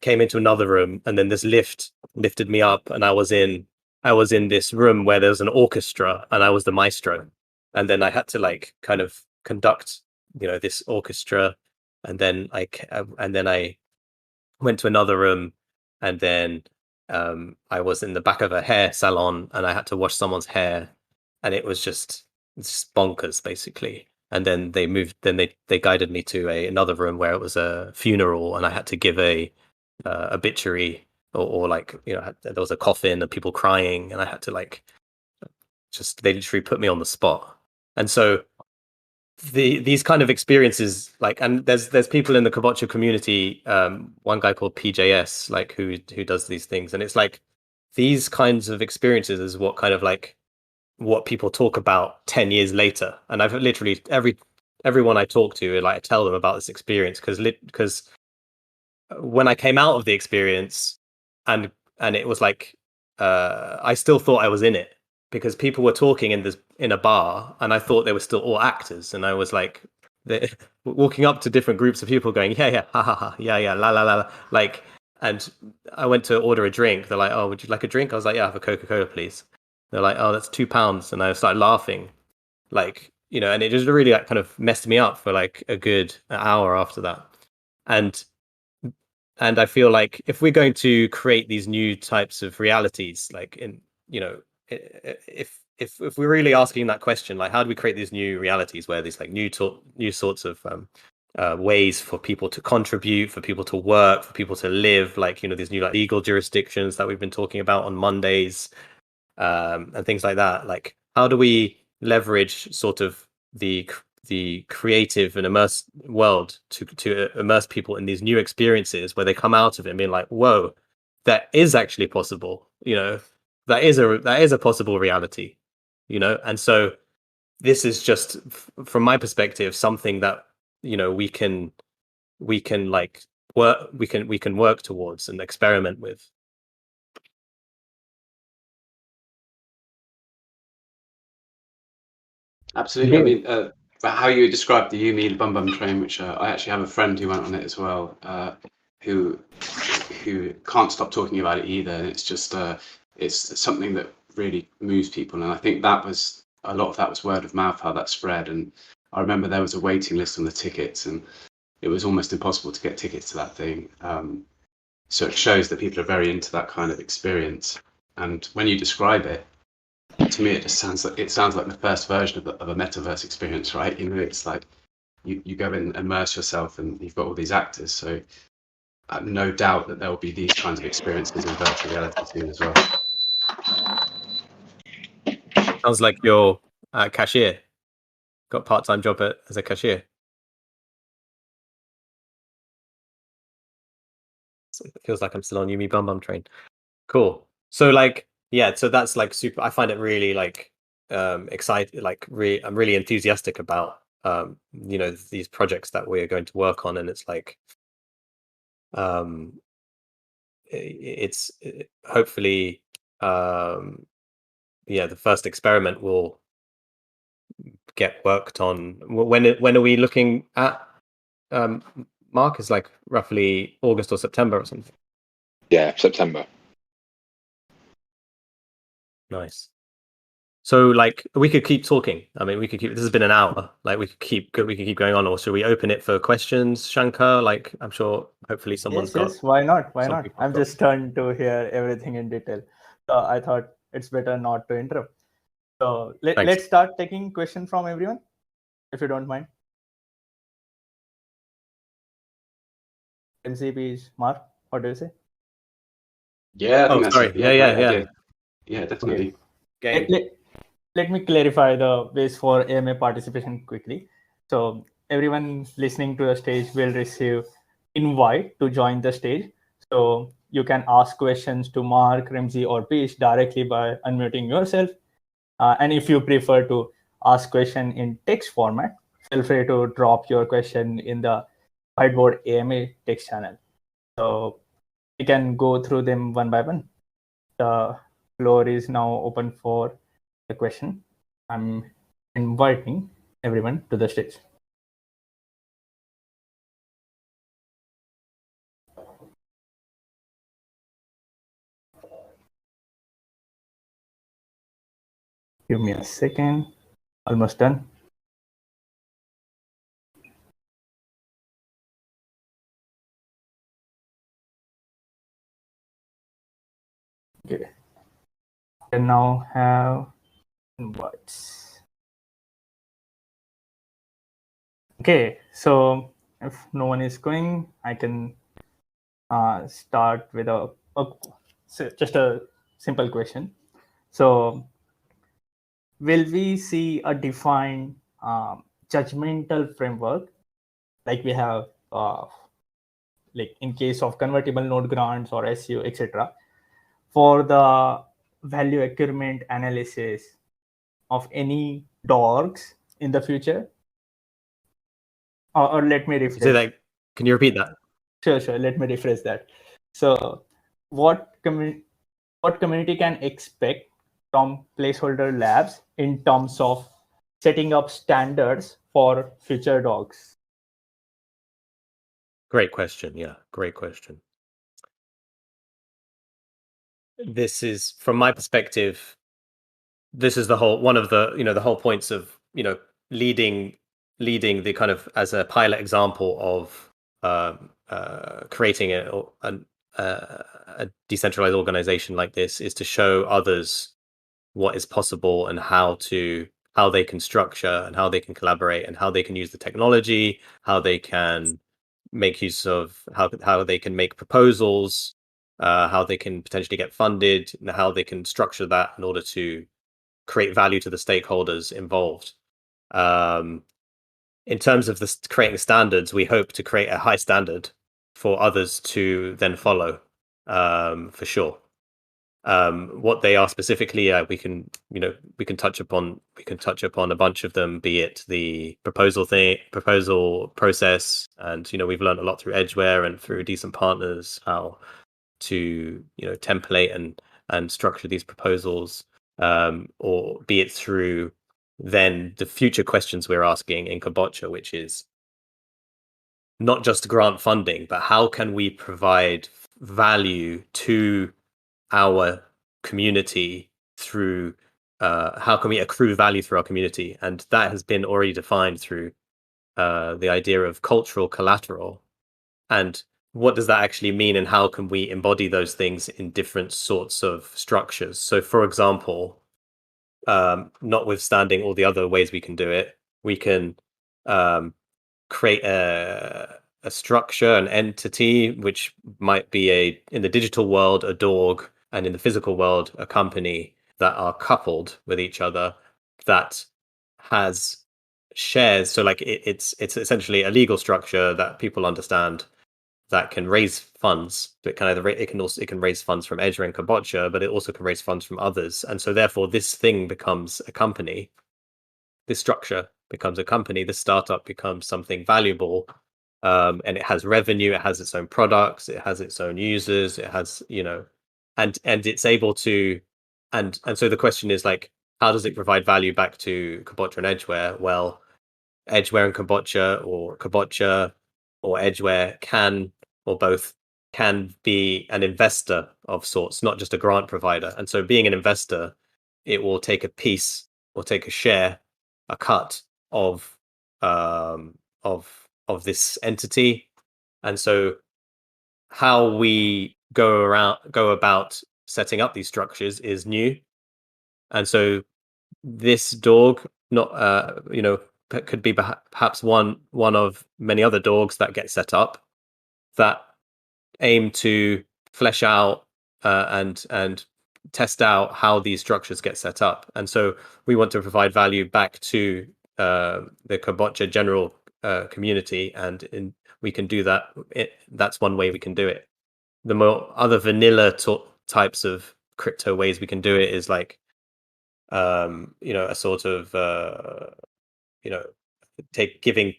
came into another room, and then this lift lifted me up, and I was in this room where there was an orchestra, and I was the maestro, and then I had to like kind of conduct this orchestra, and then I went to another room, and then I was in the back of a hair salon, and I had to wash someone's hair, and it was just bonkers basically. And then they guided me to another room where it was a funeral, and I had to give a obituary, or like there was a coffin and people crying, and I had to like they literally put me on the spot. And so these kind of experiences, like, and there's people in the Kabocha community, one guy called PJS, like who does these things, and it's like these kinds of experiences is what kind of like what people talk about 10 years later. And I've literally everyone I talk to, like I tell them about this experience, because when I came out of the experience and it was like I still thought I was in it, because people were talking in a bar, and I thought they were still all actors, and I was like walking up to different groups of people going, yeah, ha ha ha, yeah, la la la, like, and I went to order a drink. They're like, oh, would you like a drink? I was like, yeah, have a Coca-Cola, please. They're like, oh, that's £2. And I started laughing, like, and it just really like kind of messed me up for like a good hour after that. And I feel like if we're going to create these new types of realities, like if we're really asking that question, like how do we create these new realities where there's like new sorts of ways for people to contribute, for people to work, for people to live, like these new like legal jurisdictions that we've been talking about on Mondays, and things like that. Like, how do we leverage sort of the creative and immersed world to immerse people in these new experiences where they come out of it and being like, whoa, that is actually possible, that is a possible reality, and so this is just from my perspective something that we can like work towards and experiment with. Absolutely. I mean, how you described the Yumi and Bum Bum train, which I actually have a friend who went on it as well, who can't stop talking about it either. And it's just it's something that really moves people, and I think that was a lot of that was word of mouth, how that spread. And I remember there was a waiting list on the tickets, and it was almost impossible to get tickets to that thing. So it shows that people are very into that kind of experience. And when you describe it, to me, it just sounds like the first version of a metaverse experience, right? It's like you go in, immerse yourself, and you've got all these actors. So no doubt that there will be these kinds of experiences in virtual reality soon as well. Sounds like you're a cashier. Got a part-time job as a cashier. So it feels like I'm still on Yumi Bum Bum train. Cool. So like, yeah, so that's like super. I find it really like excited. Like, I'm really enthusiastic about these projects that we are going to work on, and it's like it's hopefully the first experiment will get worked on. When are we looking at? Mark, is like roughly August or September or something. Yeah, September. Nice. So like we could keep talking. I mean, this has been an hour. Like we could keep going on, or should we open it for questions, Shankar? Like, I'm sure hopefully someone's got. Yes, why not? I'm just turned to hear everything in detail. So I thought it's better not to interrupt. So let's start taking questions from everyone, if you don't mind. MCPs, Mark, what do you say? Yeah, I think sorry. Yeah, definitely. Okay. Let me clarify the ways for AMA participation quickly. So everyone listening to the stage will receive invite to join the stage. So you can ask questions to Mark, Ramsey, or Peach directly by unmuting yourself. And if you prefer to ask question in text format, feel free to drop your question in the Whiteboard AMA text channel. So we can go through them one by one. The floor is now open for the question. I'm inviting everyone to the stage. Give me a second. Almost done. Okay. I now have invites. Okay, so if no one is going, I can start with just a simple question. So will we see a defined judgmental framework like we have like in case of convertible note grants or SEO, etc., for the value accruement analysis of any DORGs in the future? Or let me rephrase. So like, can you repeat that? Sure. Let me rephrase that. So what community can expect from Placeholder Labs in terms of setting up standards for future dogs? Great question. Yeah, great question. This is, from my perspective, this is the whole one of the the whole points of leading the kind of as a pilot example of creating a decentralized organization like this is to show others what is possible and how they can structure and how they can collaborate and how they can use the technology, how they can make use of how they can make proposals, how they can potentially get funded, and how they can structure that in order to create value to the stakeholders involved. In terms of creating standards, we hope to create a high standard for others to then follow, for sure. What they are specifically, we can touch upon a bunch of them, be it the proposal process, and we've learned a lot through Edgeware and through decent partners how to template and structure these proposals, or be it through then the future questions we're asking in Kabocha, which is not just grant funding, but how can we provide value to our community through how can we accrue value through our community? And that has been already defined through the idea of cultural collateral. And what does that actually mean, and how can we embody those things in different sorts of structures? So, for example, notwithstanding all the other ways we can do it, we can create a structure, an entity, which might be in the digital world a DOrg, and in the physical world a company, that are coupled with each other, that has shares. So like it's essentially a legal structure that people understand, that can raise funds. It can raise funds from Edgeware and Kabocha, but it also can raise funds from others. And so therefore this thing becomes a company. This structure becomes a company. This startup becomes something valuable, and it has revenue. It has its own products. It has its own users. It has and it's able to, and so the question is like, how does it provide value back to Kabocha and Edgeware? Well, Edgeware and Kabocha or Edgeware or both can be an investor of sorts, not just a grant provider. And so being an investor, it will take a piece or take a share, a cut of this entity. And so how we go about setting up these structures is new. And so this DOrg, could be perhaps one of many other DOrgs that get set up that aim to flesh out and test out how these structures get set up. And so we want to provide value back to the Kabocha general community, and we can do that. That's one way we can do it. The more other vanilla types of crypto ways we can do it is like, a sort of, giving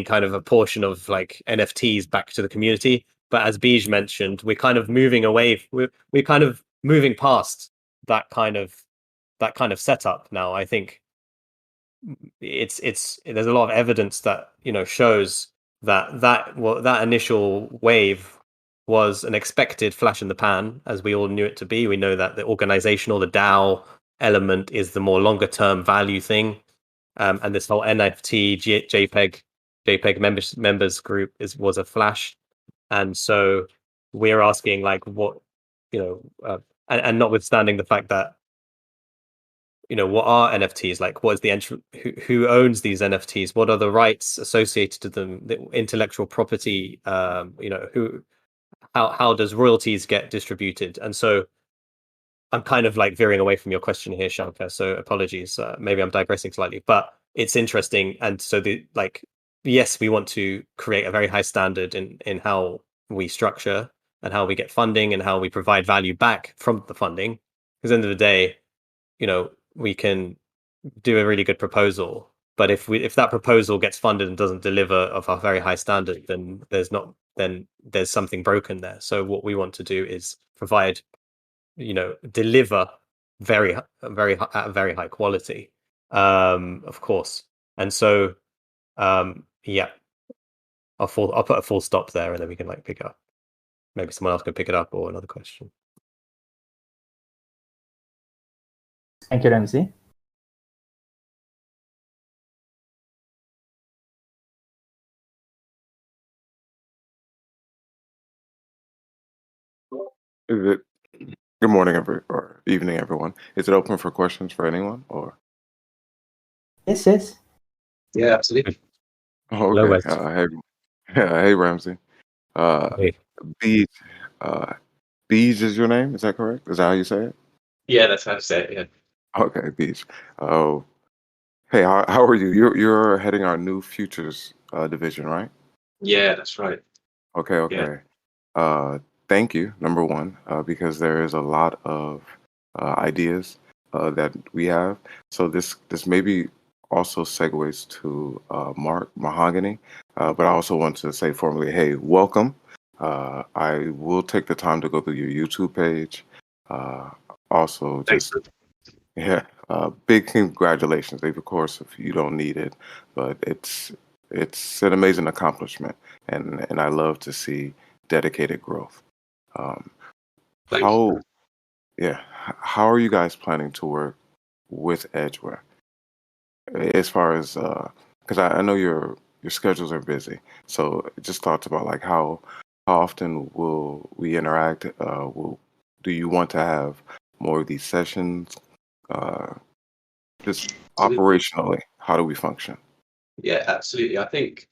kind of a portion of like NFTs back to the community. But as Bij mentioned, we're kind of moving away. We're kind of moving past that kind of setup now. I think there's a lot of evidence that shows that initial wave was an expected flash in the pan, as we all knew it to be. We know that the organizational, the DAO element is the more longer term value thing, and this whole NFT JPEG members group was a flash. And so we're asking, like, what, and notwithstanding the fact that, what are NFTs? Like, what is the who owns these NFTs? What are the rights associated to them? The intellectual property, how does royalties get distributed? And so I'm kind of like veering away from your question here, Shankar, so apologies. Maybe I'm digressing slightly, but it's interesting. And so yes, we want to create a very high standard in how we structure and how we get funding and how we provide value back from the funding. Because at the end of the day, we can do a really good proposal, but if that proposal gets funded and doesn't deliver of a very high standard, then there's something broken there. So what we want to do is provide, deliver very high quality, of course. And so yeah, I'll put a full stop there, and then we can like pick up. Maybe someone else can pick it up, or another question. Thank you, Ramsey. Good morning, or evening, everyone. Is it open for questions for anyone, or? Yes. Yeah, absolutely. Oh, Hello, okay. Hey, Ramsey. Hey. Beej, Beej is your name? Is that correct? Is that how you say it? Yeah, that's how to say it. Yeah. Okay, Beej. Oh, hey, how are you? You're heading our new futures division, right? Yeah, that's right. Okay. Thank you, number one, because there is a lot of ideas that we have. So this maybe also segues to Mark Mahogany, but I also want to say formally, hey, welcome. I will take the time to go through your YouTube page. Also, Thanks. big congratulations. Of course, if you don't need it, but it's an amazing accomplishment, and I love to see dedicated growth. How are you guys planning to work with Edgeware? As far as because I know your schedules are busy, so just thoughts about like how often will we interact? Do you want to have more of these sessions? Just operationally, how do we function? Yeah, absolutely. I think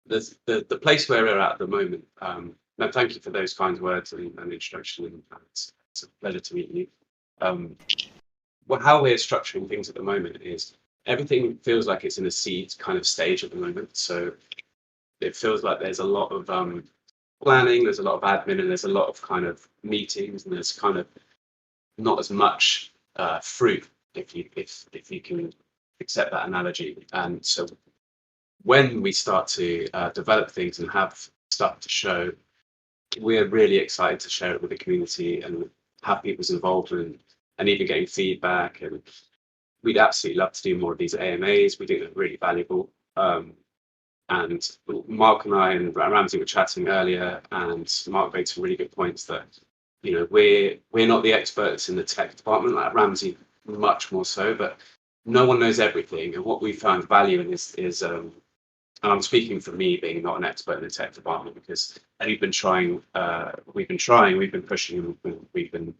the place where we're at the moment. No, thank you for those kind words and introduction. And it's a pleasure to meet you. How we're structuring things at the moment is everything feels like it's in a seed kind of stage at the moment. So it feels like there's a lot of planning, there's a lot of admin, and there's a lot of kind of meetings, and there's kind of not as much fruit, if you can accept that analogy. And so when we start to develop things and have stuff to show, we're really excited to share it with the community and have people's involvement and even getting feedback. And we'd absolutely love to do more of these AMAs. We think they're really valuable. And Mark and I and Ramsey were chatting earlier, and Mark made some really good points that, we're not the experts in the tech department, like Ramsey much more so, but no one knows everything. And what we found value in is and I'm speaking for me being not an expert in the tech department, because we've been trying, we've been pushing, we've been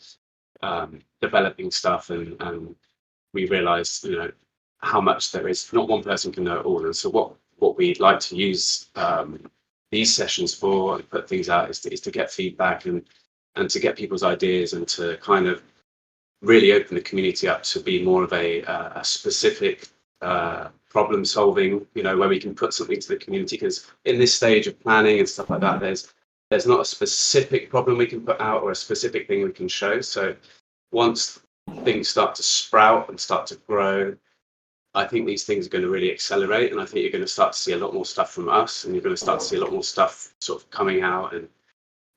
developing stuff, and we realized, how much there is. Not one person can know it all. And so what we'd like to use these sessions for and put things out is to get feedback and to get people's ideas, and to kind of really open the community up to be more of a specific problem solving, where we can put something to the community, because in this stage of planning and stuff like that, there's not a specific problem we can put out or a specific thing we can show. So once things start to sprout and start to grow, I think these things are going to really accelerate, and I think you're going to start to see a lot more stuff from us, and you're going to start to see a lot more stuff sort of coming out, and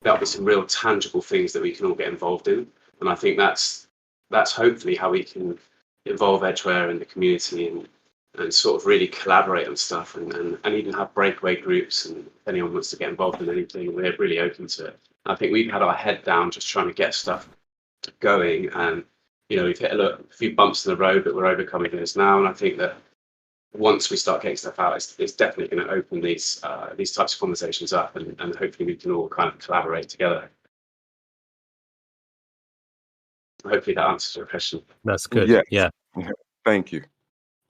there'll be some real tangible things that we can all get involved in. And I think that's hopefully how we can involve Edgeware in the community and sort of really collaborate on stuff, and even have breakaway groups, and if anyone wants to get involved in anything, we're really open to it. I think we've had our head down just trying to get stuff going, and we've hit a few bumps in the road, but we're overcoming those now. And I think that once we start getting stuff out, it's definitely going to open these types of conversations up, and hopefully we can all kind of collaborate together. Hopefully that answers your question. That's good. Yes. Yeah. Thank you.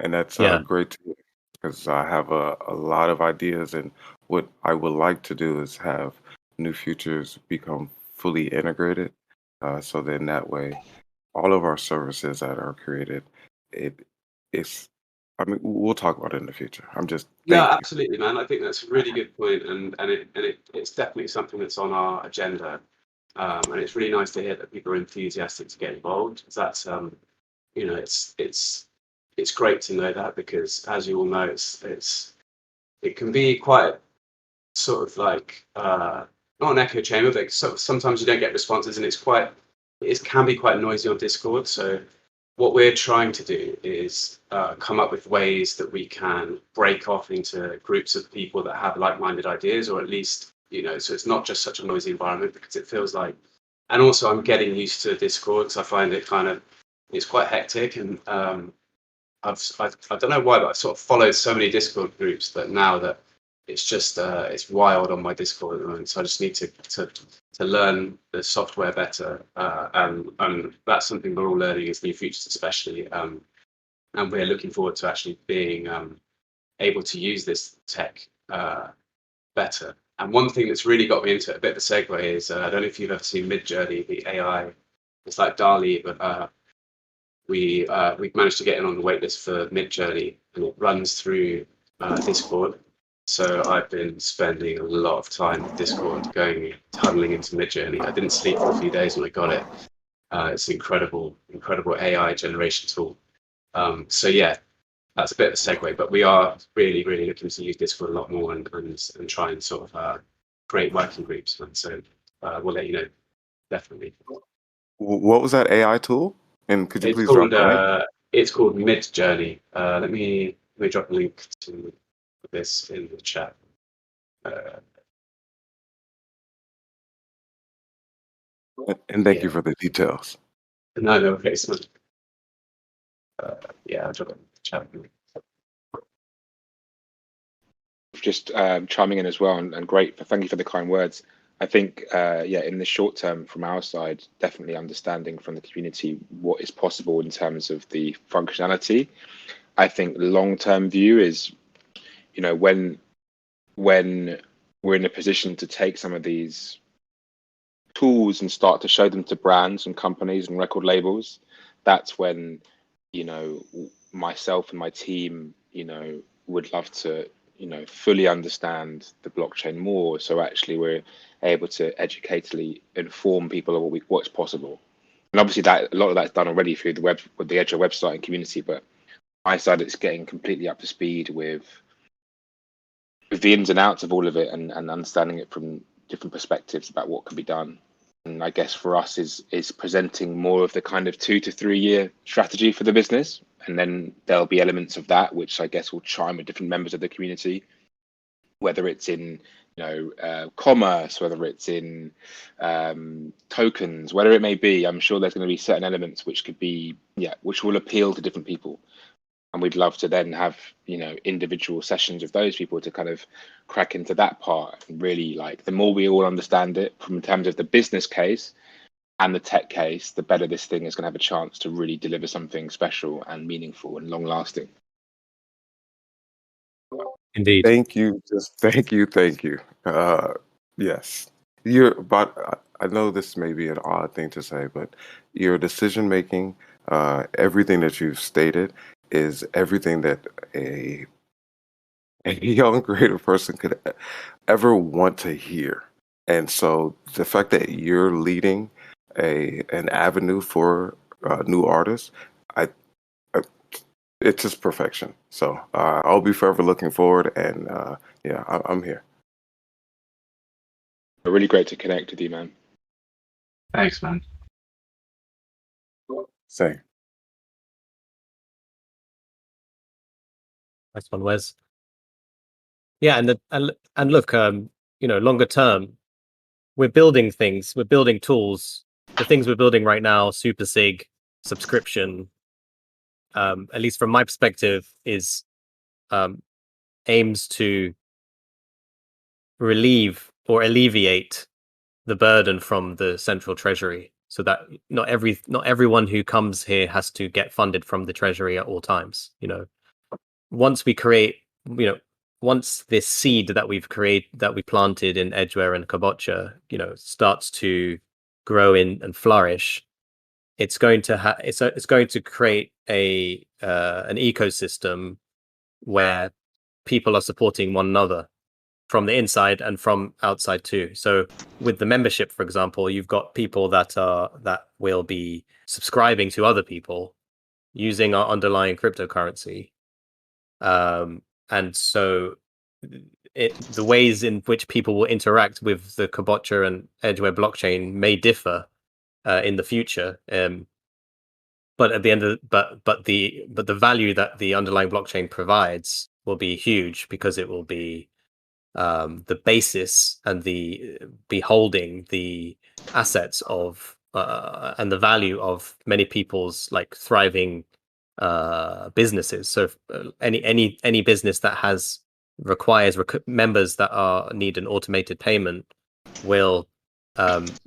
And that's Yeah. great to hear, because I have a lot of ideas, and what I would like to do is have New Futures become fully integrated. So then that way, all of our services that are created, we'll talk about it in the future. Thank you. Absolutely, man. I think that's a really good point, and it's definitely something that's on our agenda. And it's really nice to hear that people are enthusiastic to get involved. That's it's great to know that, because as you all know, it can be quite sort of like not an echo chamber, but sometimes you don't get responses, and it can be quite noisy on Discord. So what we're trying to do is come up with ways that we can break off into groups of people that have like-minded ideas, or at least, so it's not just such a noisy environment, because it feels like, and also I'm getting used to Discord, because I find it's quite hectic, and I don't know why, but I've sort of followed so many Discord groups that now that it's just it's wild on my Discord at the moment. So I just need to learn the software better, and that's something we're all learning as New Futures, especially, and we're looking forward to actually being able to use this tech better. And one thing that's really got me into it, a bit of a segue, is I don't know if you've ever seen Midjourney, the AI. It's like DALL-E, but we've managed to get in on the waitlist for Midjourney, and it runs through Discord. So I've been spending a lot of time with Discord, tunneling into Midjourney. I didn't sleep for a few days when I got it. It's an incredible AI generation tool. So yeah, that's a bit of a segue, but we are really, really looking to use Discord a lot more, and try and sort of create working groups. And so we'll let you know, definitely. What was that AI tool? And could you please drop the link? It's called Midjourney. Let me drop a link to this in the chat. And thank you for the details. No, okay, so yeah, I'll drop it in the chat. Just chiming in as well, and great. Thank you for the kind words. I think, in the short term, from our side, definitely understanding from the community what is possible in terms of the functionality. I think long-term view is, when we're in a position to take some of these tools and start to show them to brands and companies and record labels, that's when, myself and my team, would love to, fully understand the blockchain more. So actually we're able to educatively inform people of what's possible. And obviously a lot of that's done already through the Edgeware website and community, but my side, it's getting completely up to speed with the ins and outs of all of it, and understanding it from different perspectives about what can be done. And I guess for us is presenting more of the kind of 2 to 3 year strategy for the business. And then there'll be elements of that, which I guess will chime with different members of the community, whether it's in, commerce, whether it's in tokens, whatever it may be. I'm sure there's going to be certain elements which could be, which will appeal to different people. And we'd love to then have, individual sessions with those people to kind of crack into that part. And really, the more we all understand it from terms of the business case and the tech case, the better this thing is going to have a chance to really deliver something special and meaningful and long lasting. Indeed. Thank you. Thank you. Yes. I know this may be an odd thing to say, but your decision making, everything that you've stated, is everything that a young creative person could ever want to hear. And so the fact that you're leading an avenue for new artists, I it's just perfection. So I'll be forever looking forward, and yeah, I'm here. Really great to connect with you, man. Thanks, man. Same. Nice one, Wes. Yeah, and look, longer term, we're building things, we're building tools. The things we're building right now, Super Sig, subscription, at least from my perspective, is aims to relieve or alleviate the burden from the central treasury, so that not everyone who comes here has to get funded from the treasury at all times. Once we create, once this seed that we planted in Edgeware and Kabocha, starts to grow and flourish, it's going to create an ecosystem where people are supporting one another from the inside and from outside too. So with the membership, for example, you've got people that will be subscribing to other people using our underlying cryptocurrency. And so the ways in which people will interact with the Kabocha and Edgeware blockchain may differ in the future. But at the end of the value that the underlying blockchain provides will be huge, because it will be the basis and be holding the assets of and the value of many people's thriving businesses. So any business that requires members that need an automated payment will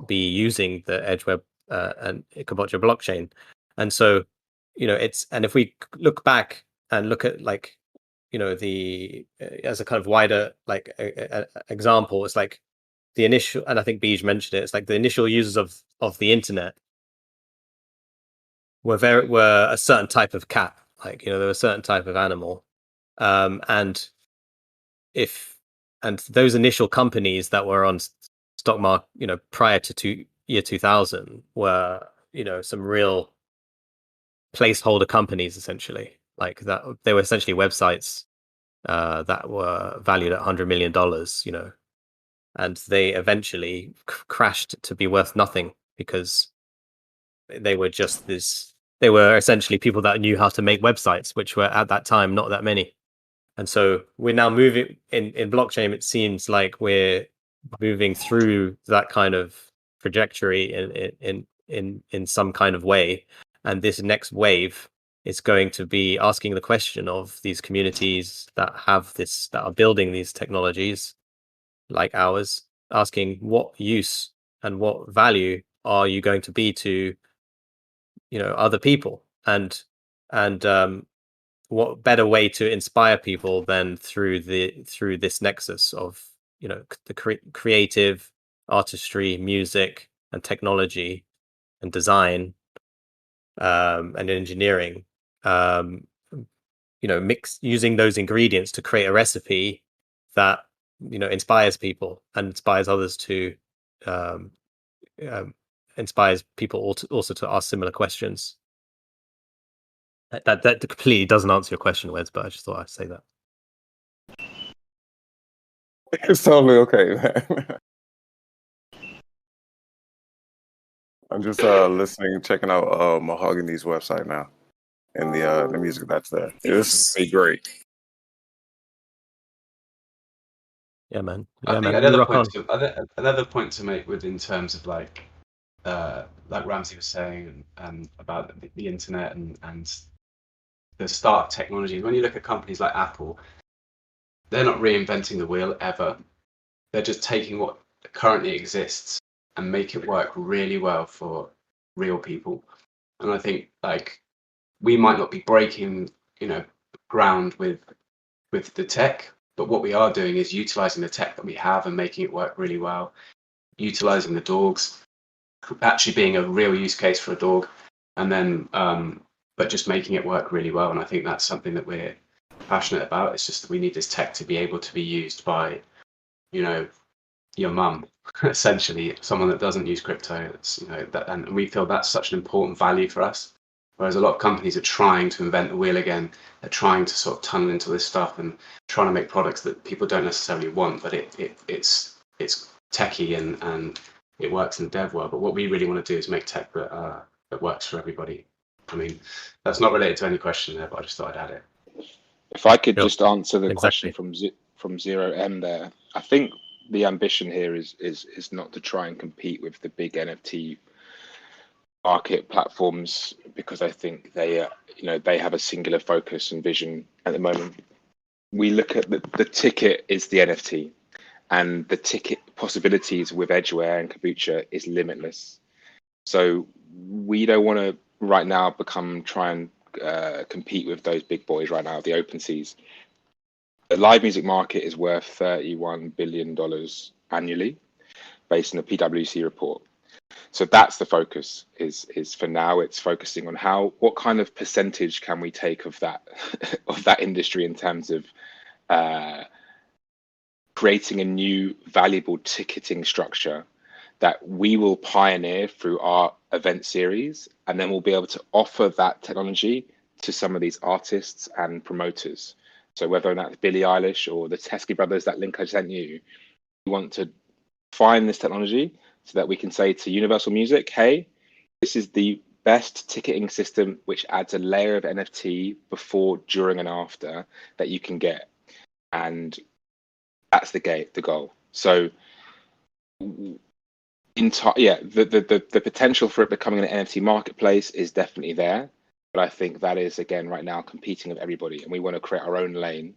be using the Edgeware and Kabocha blockchain. And so and if we look back and look at as a kind of wider example, it's like the initial, and I think Beej mentioned it, it's like the initial users of the internet were a certain type of cat, they were a certain type of animal, and those initial companies that were on stock market, prior to year 2000 were some real placeholder companies, essentially, that. They were essentially websites that were valued at $100 million, and they eventually crashed to be worth nothing, because they were they were essentially people that knew how to make websites, which were at that time not that many. And so we're now moving in blockchain. It seems like we're moving through that kind of trajectory in some kind of way. And this next wave is going to be asking the question of these communities that are building these technologies like ours, asking what use and what value are you going to be to other people, and what better way to inspire people than through this nexus of the creative artistry, music, and technology, and design, and engineering, mix using those ingredients to create a recipe that inspires people and inspires others to inspires people also to ask similar questions. That completely doesn't answer your question, Wes, but I just thought I'd say that. It's totally okay, man. I'm just listening, checking out Mahogany's website now, and the music that's there. This is great. Yeah, man. I think another point to make in terms of like Ramsey was saying, about the internet and the start of technology. When you look at companies like Apple, they're not reinventing the wheel ever. They're just taking what currently exists and make it work really well for real people. And I think we might not be breaking ground with the tech, but what we are doing is utilizing the tech that we have and making it work really well, utilizing the DOrgs, actually being a real use case for a DOrg, and then but just making it work really well. And I think that's something that we're passionate about. It's just that we need this tech to be able to be used by, you know, your mum, essentially, someone that doesn't use crypto. It's, you know, that, and we feel that's such an important value for us. Whereas a lot of companies are trying to invent the wheel again. They're trying to sort of tunnel into this stuff and trying to make products that people don't necessarily want, but it's techy and it works in the dev world. But what we really want to do is make tech that works for everybody. I mean, that's not related to any question there, but I just thought I'd add it. If I could Sure. just answer the Exactly. question from 0M there, I think the ambition here is not to try and compete with the big NFT market platforms, because I think they they have a singular focus and vision at the moment. We look at the ticket is the NFT, and the ticket possibilities with Edgeware and Kombucha is limitless. So we don't want to right now try and compete with those big boys right now, the OpenSeas. The live music market is worth $31 billion annually, based on a PwC report. So that's the focus. Is for now, it's focusing on what kind of percentage can we take of that industry in terms of creating a new valuable ticketing structure that we will pioneer through our event series, and then we'll be able to offer that technology to some of these artists and promoters. So whether that's Billie Eilish or the Teskey Brothers, that link I sent you, we want to find this technology so that we can say to Universal Music, hey, this is the best ticketing system which adds a layer of NFT before, during, and after that you can get. And that's the goal. So the potential for it becoming an NFT marketplace is definitely there. But I think that is, again, right now competing with everybody, and we want to create our own lane.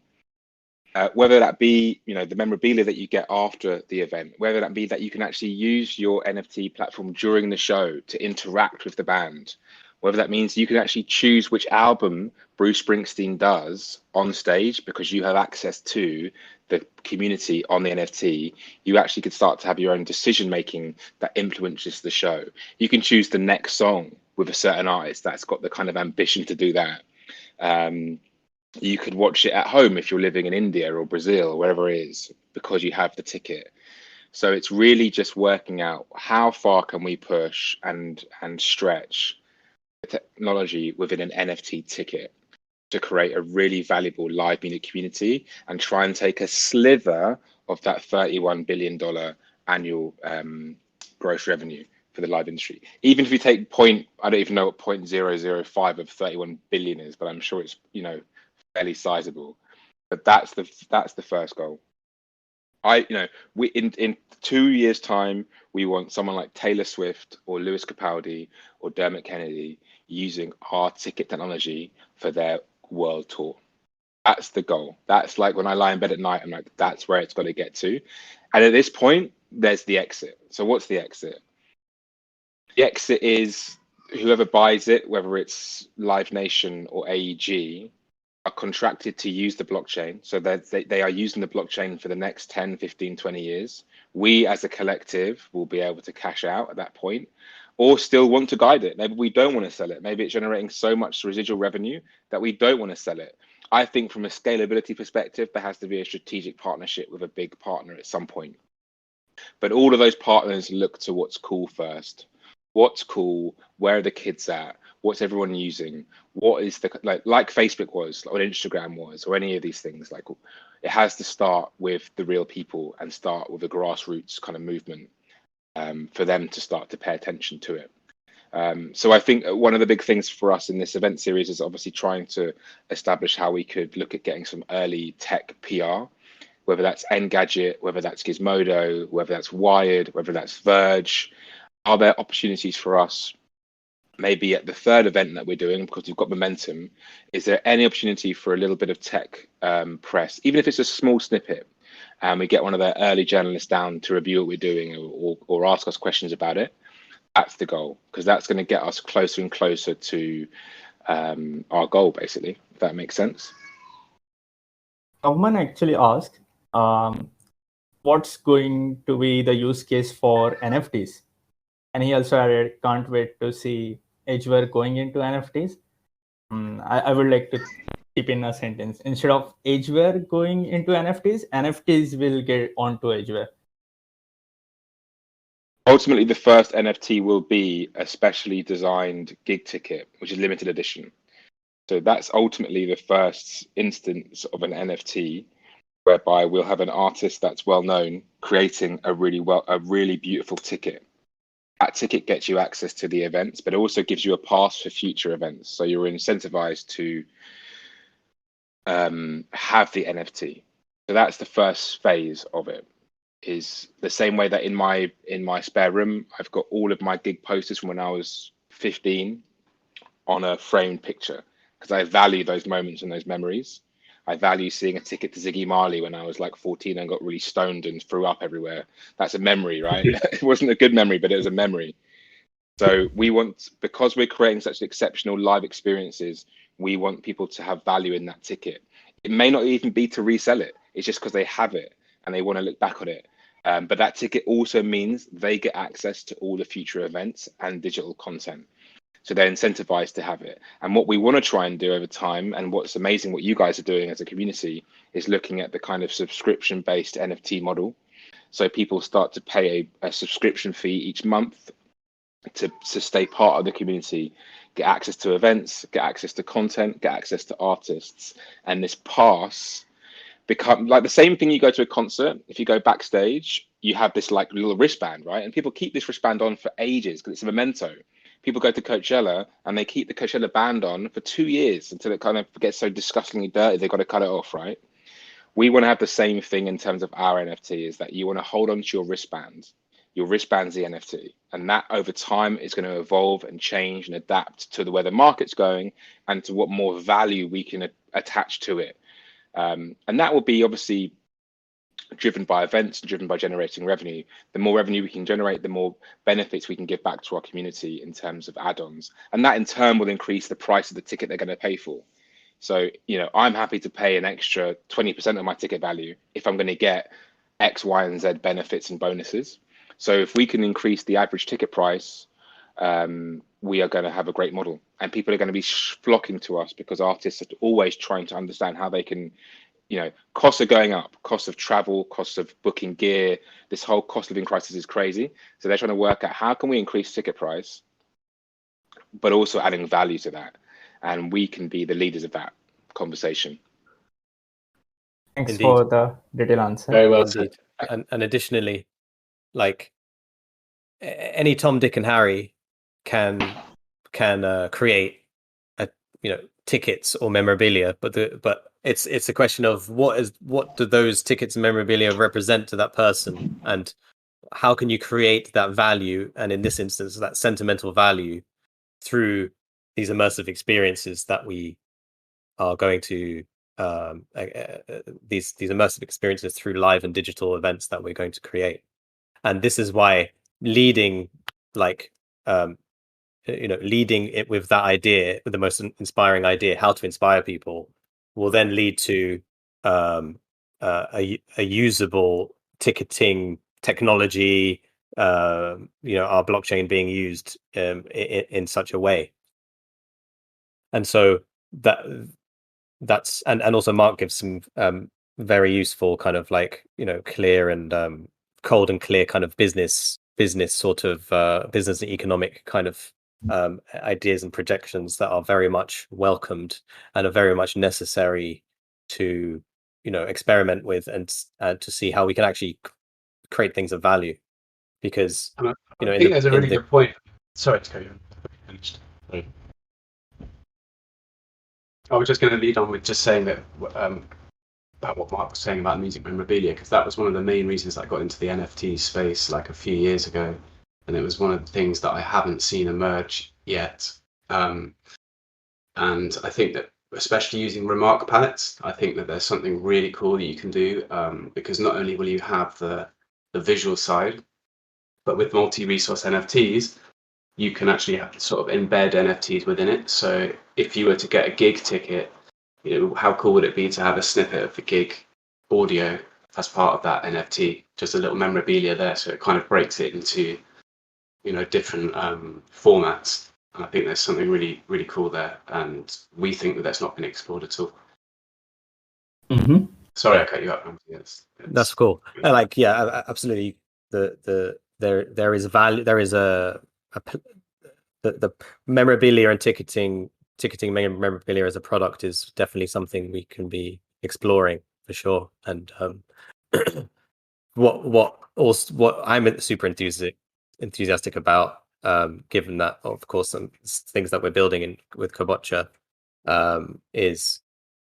Whether that be, the memorabilia that you get after the event, whether that be that you can actually use your NFT platform during the show to interact with the band, whether that means you can actually choose which album Bruce Springsteen does on stage because you have access to the community on the NFT, you actually could start to have your own decision making that influences the show. You can choose the next song with a certain artist that's got the kind of ambition to do that. You could watch it at home if you're living in India or Brazil or wherever it is, because you have the ticket. So it's really just working out how far can we push and stretch the technology within an NFT ticket to create a really valuable live music community and try and take a sliver of that $31 billion annual gross revenue for the live industry. Even if you take I don't even know what 0.005 of 31 billion is, but I'm sure it's, fairly sizable. But that's the first goal. We in 2 years' time, we want someone like Taylor Swift or Lewis Capaldi or Dermot Kennedy using our ticket technology for their world tour. That's the goal. That's like when I lie in bed at night, I'm like, that's where it's got to get to. And at this point, there's the exit. So what's the exit? The exit is whoever buys it, whether it's Live Nation or AEG, are contracted to use the blockchain. So they are using the blockchain for the next 10, 15, 20 years. We as a collective will be able to cash out at that point, or still want to guide it. Maybe we don't want to sell it. Maybe it's generating so much residual revenue that we don't want to sell it. I think from a scalability perspective, there has to be a strategic partnership with a big partner at some point. But all of those partners look to what's cool first. What's cool? Where are the kids at? What's everyone using? What is like Facebook was, or Instagram was, or any of these things? Like, it has to start with the real people and start with a grassroots kind of movement for them to start to pay attention to it. So I think one of the big things for us in this event series is obviously trying to establish how we could look at getting some early tech PR, whether that's Engadget, whether that's Gizmodo, whether that's Wired, whether that's Verge. Are there opportunities for us maybe at the third event that we're doing, because we've got momentum? Is there any opportunity for a little bit of tech press, even if it's a small snippet, and we get one of the early journalists down to review what we're doing or ask us questions about it? That's the goal, because that's going to get us closer and closer to our goal, basically, if that makes sense. Someone actually asked, what's going to be the use case for NFTs? And he also added, can't wait to see Edgeware going into NFTs. I would like to keep in a sentence. Instead of Edgeware going into NFTs, NFTs will get onto Edgeware. Ultimately, the first NFT will be a specially designed gig ticket, which is limited edition. So that's ultimately the first instance of an NFT, whereby we'll have an artist that's well known creating a really beautiful ticket. That ticket gets you access to the events, but it also gives you a pass for future events. So you're incentivized to have the NFT. So that's the first phase of it. Is the same way that in my spare room, I've got all of my gig posters from when I was 15 on a framed picture, because I value those moments and those memories. I value seeing a ticket to Ziggy Marley when I was like 14 and got really stoned and threw up everywhere. That's a memory, right? It wasn't a good memory, but it was a memory. So we want, because we're creating such exceptional live experiences, we want people to have value in that ticket. It may not even be to resell it. It's just because they have it and they want to look back on it. But that ticket also means they get access to all the future events and digital content. So they're incentivized to have it. And what we want to try and do over time, and what's amazing what you guys are doing as a community, is looking at the kind of subscription-based NFT model. So people start to pay a subscription fee each month to stay part of the community, get access to events, get access to content, get access to artists. And this pass become like the same thing you go to a concert. If you go backstage, you have this like little wristband, right? And people keep this wristband on for ages because it's a memento. People go to Coachella and they keep the Coachella band on for 2 years until it kind of gets so disgustingly dirty they've got to cut it off, right? We want to have the same thing in terms of our NFT, is that you want to hold on to your wristband. Your wristband's the NFT, and that over time is going to evolve and change and adapt to where the market's going and to what more value we can attach to it. And that will be obviously driven by events, driven by generating revenue. The more revenue we can generate, the more benefits we can give back to our community in terms of add-ons. And that in turn will increase the price of the ticket they're going to pay for. So, you know, I'm happy to pay an extra 20% of my ticket value if I'm going to get X, Y, and Z benefits and bonuses. So if we can increase the average ticket price, we are going to have a great model, and people are going to be flocking to us because artists are always trying to understand how they can, you know, costs are going up, costs of travel, costs of booking gear, this whole cost of living crisis is crazy. So they're trying to work out how can we increase ticket price, but also adding value to that. And we can be the leaders of that conversation. Thanks Indeed. for the detailed answer. Very well Indeed. said. And additionally, like any Tom, Dick, and Harry can create tickets or memorabilia, but it's a question of what do those tickets and memorabilia represent to that person, and how can you create that value, and in this instance that sentimental value, through these immersive experiences that we are going to these immersive experiences through live and digital events that we're going to create. And this is why leading it with that idea, with the most inspiring idea, how to inspire people, will then lead to a usable ticketing technology, our blockchain being used in such a way. And so that's and also Mark gives some very useful kind of clear and cold and clear kind of business sort of business and economic kind of ideas and projections that are very much welcomed and are very much necessary to experiment with and to see how we can actually create things of value. Because I think there's a really good point. Sorry to go on. Finished. Sorry. I was just going to lead on with just saying that about what Mark was saying about music memorabilia, because that was one of the main reasons I got into the NFT space like a few years ago, and it was one of the things that I haven't seen emerge yet. And I think that especially using remark palettes, I think that there's something really cool that you can do, because not only will you have the visual side, but with multi-resource NFTs, you can actually sort of embed NFTs within it. So if you were to get a gig ticket, how cool would it be to have a snippet of the gig audio as part of that NFT, just a little memorabilia there. So it kind of breaks it into, different formats. And I think there's something really, really cool there. And we think that that's not been explored at all. Mm-hmm. Sorry, I cut you up. That's cool. Absolutely. There is value. There is the memorabilia and ticketing memorabilia as a product is definitely something we can be exploring for sure. And what I'm super enthusiastic about, given that of course some things that we're building with Kobocha is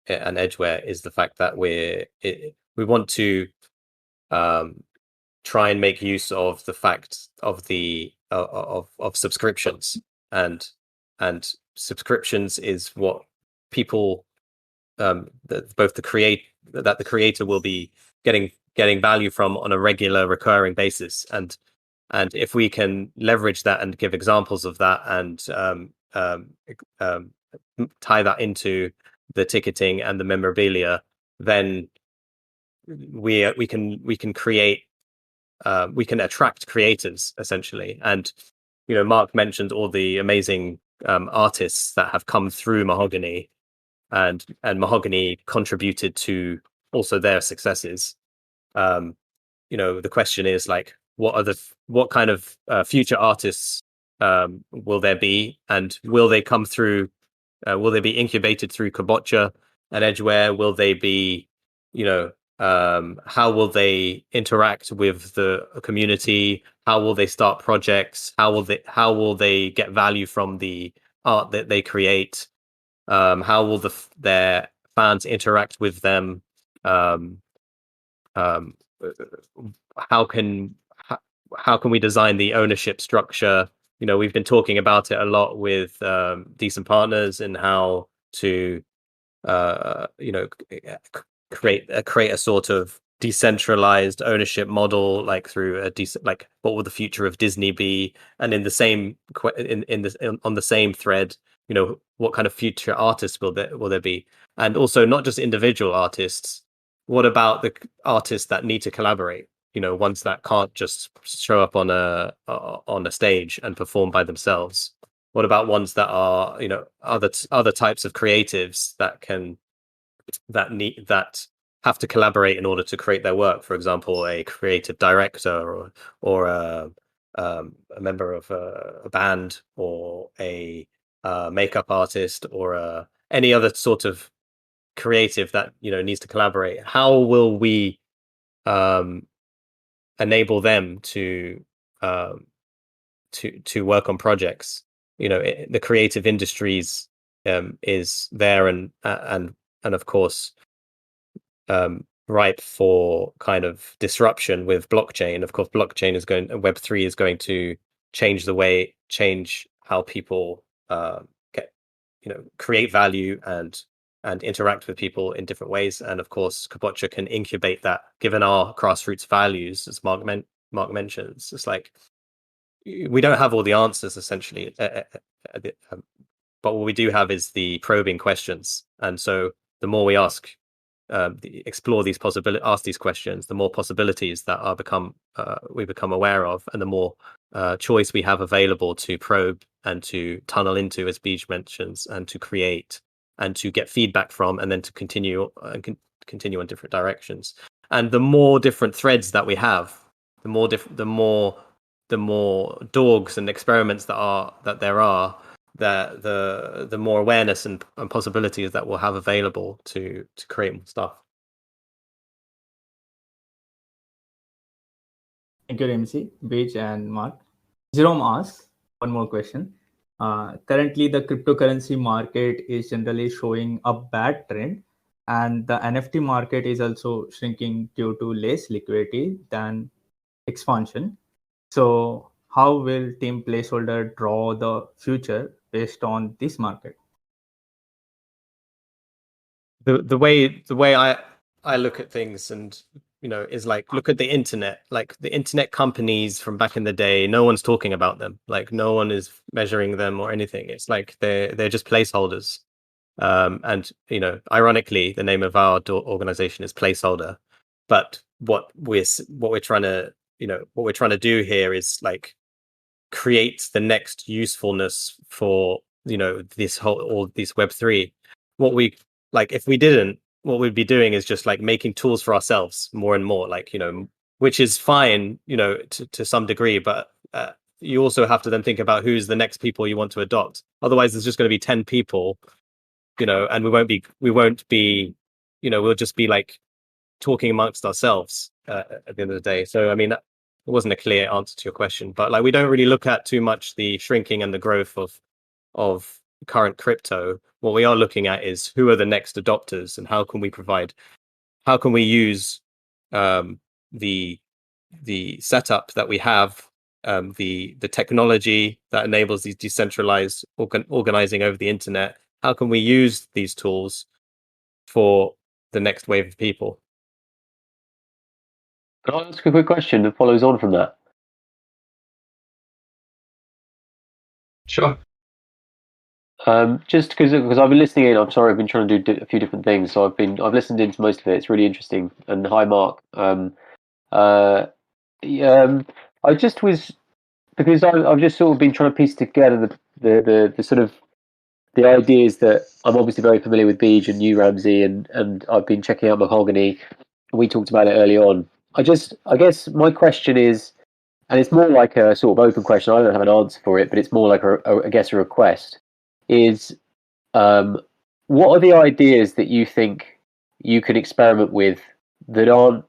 and Edgeware is the fact that we want to try and make use of the fact of the of subscriptions, and subscriptions is what people both the creator will be getting value from on a regular recurring basis, and if we can leverage that and give examples of that and tie that into the ticketing and the memorabilia, then we can create we can attract creators essentially. And Mark mentioned all the amazing artists that have come through Mahogany, and Mahogany contributed to also their successes. The question is like, what kind of future artists will there be, and will they come through? Will they be incubated through Kobocha and Edgeware? Will they be, how will they interact with the community? How will they start projects? How will they get value from the art that they create? How will their fans interact with them? How can we design the ownership structure? We've been talking about it a lot with decent partners, and how to create a sort of decentralized ownership model, like through a decent, like, what will the future of Disney be? And in the same on the same thread, what kind of future artists will there be? And also not just individual artists. What about the artists that need to collaborate? Ones that can't just show up on a stage and perform by themselves. What about ones that are, other types of creatives that have to collaborate in order to create their work? For example, a creative director, or a member of a band, or a makeup artist, or any other sort of creative that needs to collaborate. How will we enable them to work on projects? The creative industries is there, and of course ripe for kind of disruption with blockchain. Of course, blockchain is Web3 is going to change how people create value and interact with people in different ways. And of course, Kobocha can incubate that, given our grassroots values, as Mark mentions. It's like, we don't have all the answers essentially, but what we do have is the probing questions. And so the more we explore these possibilities, ask these questions, the more possibilities that we become aware of, and the more choice we have available to probe and to tunnel into, as Beej mentions, and to create and to get feedback from, and then to continue in different directions. And the more different threads that we have, the more DOrgs and experiments that there are, the more awareness and possibilities that we'll have available to create more stuff. Thank you, MC, Beej, and Mark. Jerome asks one more question. Currently, the cryptocurrency market is generally showing a bad trend, and the NFT market is also shrinking due to less liquidity than expansion. So how will Team Placeholder draw the future based on this market? The way I look at things, and is like, look at the internet. Like, the internet companies from back in the day, no one's talking about them. Like, no one is measuring them or anything. It's like they're just placeholders. And ironically, the name of our organization is Placeholder. But what we're trying to do here is like create the next usefulness for, you know, this whole, all this Web3. What we, like, if we didn't, what we'd be doing is just like making tools for ourselves more and more, like, you know, which is fine, you know, to some degree, but you also have to then think about who's the next people you want to adopt. Otherwise, there's just going to be 10 people, you know, and we won't be, you know, we'll just be like talking amongst ourselves at the end of the day. So, I mean, it wasn't a clear answer to your question, but like, we don't really look at too much the shrinking and the growth of current crypto. What we are looking at is who are the next adopters, and how can we use the setup that we have, the technology that enables these decentralized organizing over the internet. How can we use these tools for the next wave of people? Can I ask a quick question that follows on from that? Sure. Just because I've been listening in. I'm sorry, I've been trying to do a few different things, so I've listened into most of it. It's really interesting. And hi, Mark. I just was, because I've just sort of been trying to piece together the sort of the ideas that I'm obviously very familiar with Beej and you, Ramsey, and I've been checking out Mahogany. We talked about it early on. I guess my question is, and it's more like a sort of open question. I don't have an answer for it, but it's more like I guess a request. Is what are the ideas that you think you can experiment with that aren't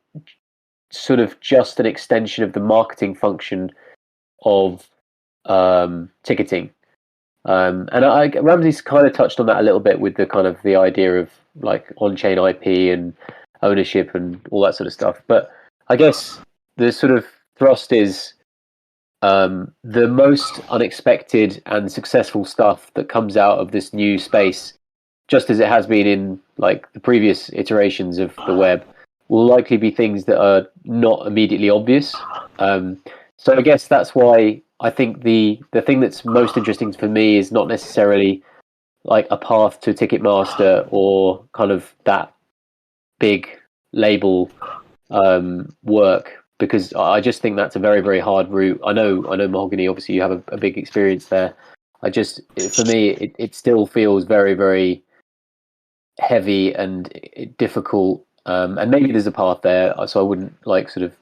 sort of just an extension of the marketing function of ticketing? And Ramsey's kind of touched on that a little bit with the kind of the idea of like on-chain IP and ownership and all that sort of stuff. But I guess the sort of thrust is the most unexpected and successful stuff that comes out of this new space, just as it has been in like the previous iterations of the web, will likely be things that are not immediately obvious. So I guess that's why I think the thing that's most interesting for me is not necessarily like a path to Ticketmaster or kind of that big label work, because I just think that's a very, very hard route. I know Mahogany, obviously you have a big experience there. For me, it still feels very, very heavy and difficult. And maybe there's a path there, so I wouldn't like sort of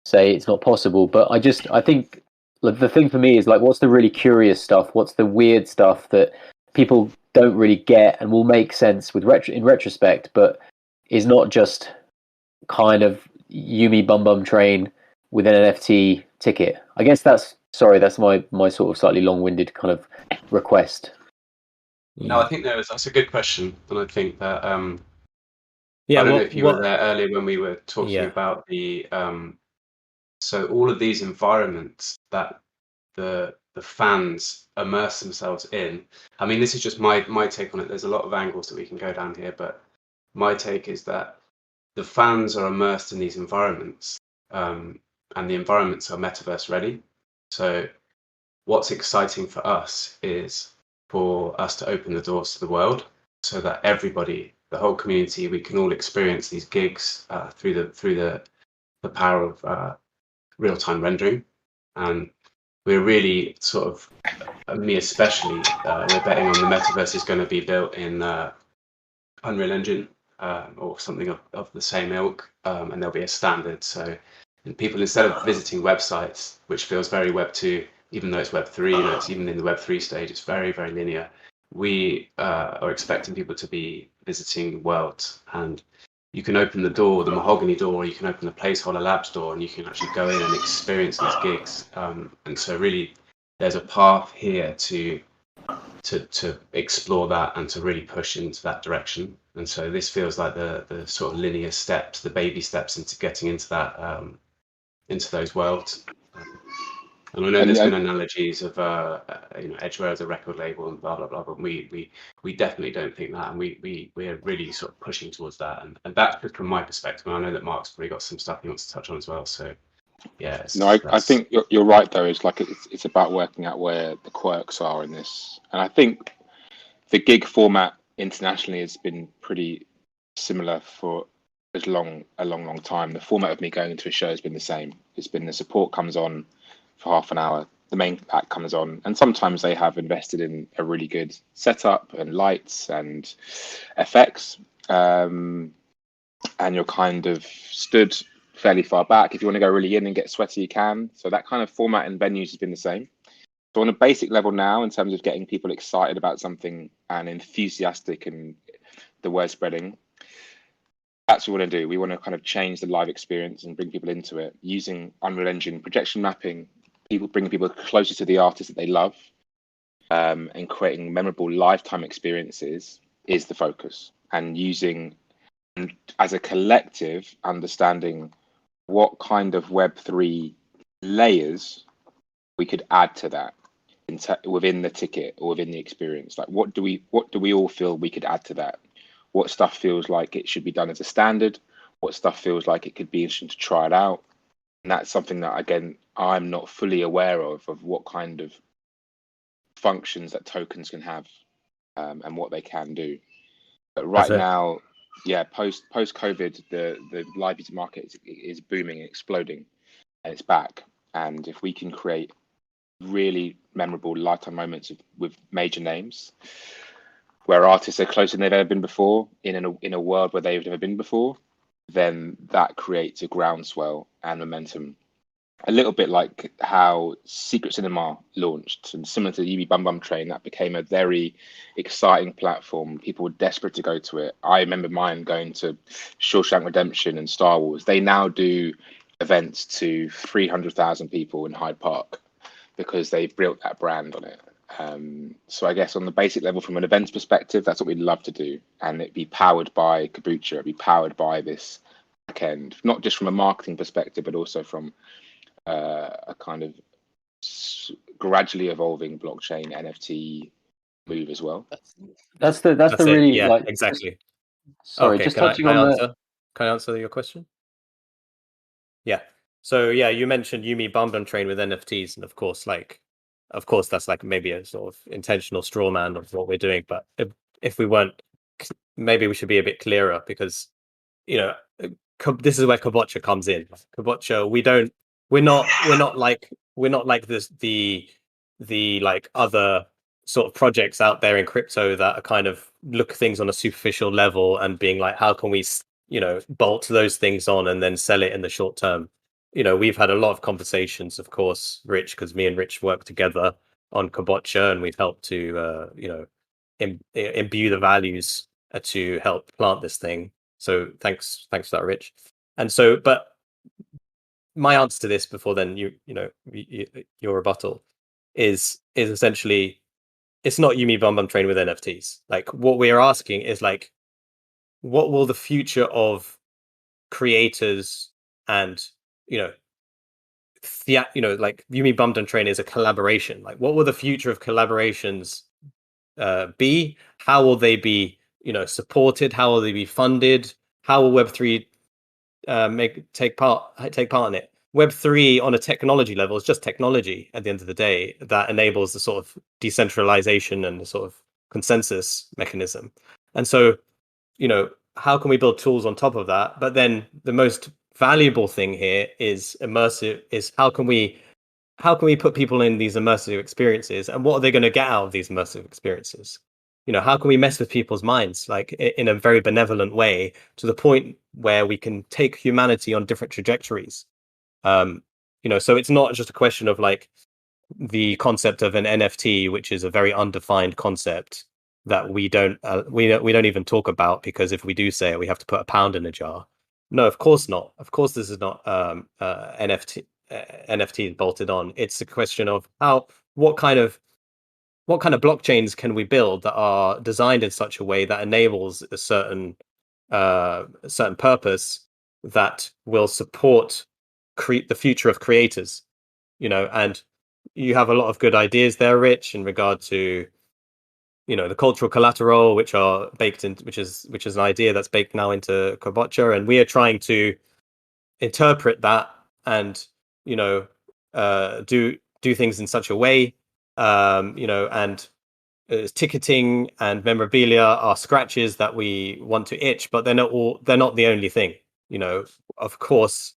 say it's not possible. But I think the thing for me is like, what's the really curious stuff? What's the weird stuff that people don't really get and will make sense in retrospect, but is not just kind of Yumi Bum Train with an NFT ticket? I guess that's my sort of slightly long-winded kind of request. No, I think that's a good question, and I think that I Yeah, don't know if you were there earlier when we were talking about the so all of these environments that the fans immerse themselves in. I mean, this is just my take on it. There's a lot of angles that we can go down here, but my take is that the fans are immersed in these environments, and the environments are metaverse ready. So what's exciting for us is for us to open the doors to the world, so that everybody, the whole community, we can all experience these gigs through the power of real-time rendering. And we're really sort of, me especially, we're betting on the metaverse is going to be built in Unreal Engine or something of the same ilk, and there'll be a standard. So people, instead of visiting websites, which feels very Web 2, even though it's Web 3, you know, it's even in the Web 3 stage, it's very, very linear. We are expecting people to be visiting worlds, and you can open the door, the Mahogany door, or you can open the Placeholder Labs door, and you can actually go in and experience these gigs. And so really, there's a path here to explore that and to really push into that direction. And so this feels like the sort of linear steps, the baby steps into getting into that, into those worlds. And I know there's been analogies of Edgeware as a record label and blah blah blah, but we definitely don't think that, and we're really sort of pushing towards that, and that's just from my perspective. And I know that Mark's probably got some stuff he wants to touch on as well. So yeah. I think you're right though. It's like it's about working out where the quirks are in this, and I think the gig format internationally has been pretty similar for a long time. The format of me going into a show has been the same. It's been the support comes on for half an hour, the main act comes on, and sometimes they have invested in a really good setup and lights and effects, and you're kind of stood fairly far back. If you want to go really in and get sweaty, you can. So that kind of format in venues has been the same. So on a basic level now, in terms of getting people excited about something and enthusiastic and the word spreading, that's what we want to do. We want to kind of change the live experience and bring people into it using Unreal Engine projection mapping, bringing people closer to the artist that they love, and creating memorable lifetime experiences is the focus. And using, as a collective, understanding what kind of Web3 layers we could add to that within the ticket or within the experience. Like, what do we all feel we could add to that? What stuff feels like it should be done as a standard? What stuff feels like it could be interesting to try it out? And that's something that, again, I'm not fully aware of what kind of functions that tokens can have, and what they can do. But right now, yeah, post COVID, the live music market is booming and exploding, and it's back. And if we can create really memorable lifetime moments with major names, where artists are closer than they've ever been before, in a world where they've never been before, then that creates a groundswell and momentum. A little bit like how Secret Cinema launched, and similar to the UB Bum Bum Train, that became a very exciting platform. People were desperate to go to it. I remember mine going to Shawshank Redemption and Star Wars. They now do events to 300,000 people in Hyde Park because they've built that brand on it. So I guess on the basic level, from an events perspective, that's what we'd love to do. And it'd be powered by Kombucha, it'd be powered by this back end, not just from a marketing perspective, but also from a kind of gradually evolving blockchain NFT move as well. That's the really, yeah, like, exactly. Sorry, Okay, just can touching I on answer? Can I answer your question? Yeah. So yeah, you mentioned Yumi Bum Bum Train with NFTs, and of course that's like maybe a sort of intentional straw man of what we're doing. But if we weren't, maybe we should be a bit clearer, because this is where Kombucha comes in. Kombucha, we're not like this the like other sort of projects out there in crypto that are kind of look at things on a superficial level and being like, how can we bolt those things on and then sell it in the short term. We've had a lot of conversations, of course, Rich, because me and Rich work together on Kombucha, and we've helped to imbue the values to help plant this thing. So thanks for that, Rich. And so, but my answer to this before then, your rebuttal is essentially, it's not Yumi Bum Bum Train with NFTs. Like, what we're asking is, like, what will the future of creators and like Yumi Bum Bum Train is a collaboration. Like, what will the future of collaborations be? How will they be supported? How will they be funded? How will Web3 take part in it? Web3 on a technology level is just technology at the end of the day that enables the sort of decentralization and the sort of consensus mechanism. And so, how can we build tools on top of that? But then the most valuable thing here is how can we put people in these immersive experiences, and what are they going to get out of these immersive experiences? How can we mess with people's minds, like, in a very benevolent way, to the point where we can take humanity on different trajectories? So it's not just a question of, like, the concept of an NFT, which is a very undefined concept that we don't even talk about, because if we do say it, we have to put £1 in a jar. No, of course not. Of course, this is not NFT bolted on. It's a question of what kind of blockchains can we build that are designed in such a way that enables a certain purpose that will support the future of creators. And you have a lot of good ideas there, Rich, in regard to the cultural collateral, which are baked in, which is an idea that's baked now into Kombucha, and we are trying to interpret that and do things in such a way, and ticketing and memorabilia are scratches that we want to itch, but they're not the only thing. Of course,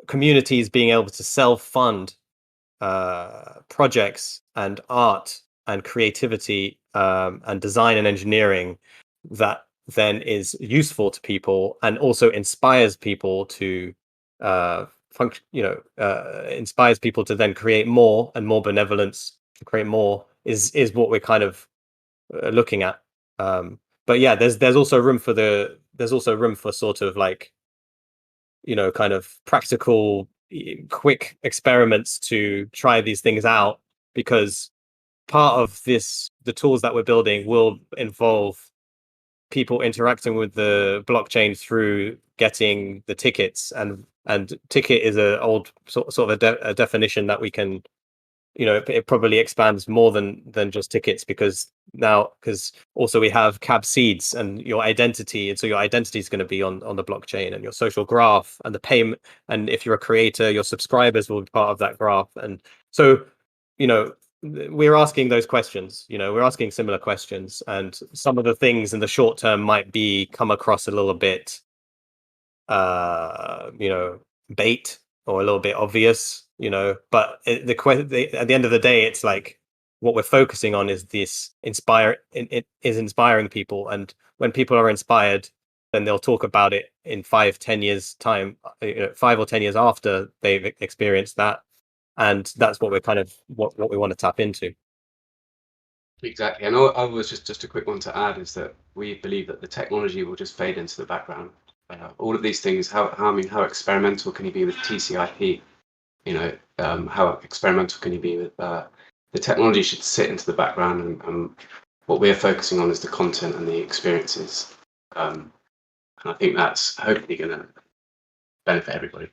communities being able to self-fund projects and art and creativity and design and engineering that then is useful to people and also inspires people to function, inspires people to then create more and more benevolence to create more is what we're kind of looking at. But yeah, there's also room for sort of like, kind of practical, quick experiments to try these things out, because part of the tools that we're building will involve people interacting with the blockchain through getting the tickets, and ticket is a old sort of a definition that we can, it probably expands more than just tickets, because also we have cab seeds and your identity, and so your identity is going to be on the blockchain, and your social graph and the payment, and if you're a creator, your subscribers will be part of that graph. And so we're asking those questions, we're asking similar questions, and some of the things in the short term might come across a little bit bait or a little bit obvious, but at the end of the day, it's like what we're focusing on is inspiring people, and when people are inspired, then they'll talk about it in 5-10 years time, 5 or 10 years after they've experienced that, and that's what we're kind of what we want to tap into. Exactly. And I was just a quick one to add is that we believe that the technology will just fade into the background. All of these things, how experimental can you be with TCP? How experimental can you be with the technology should sit into the background, and what we're focusing on is the content and the experiences. And I think that's hopefully going to benefit everybody.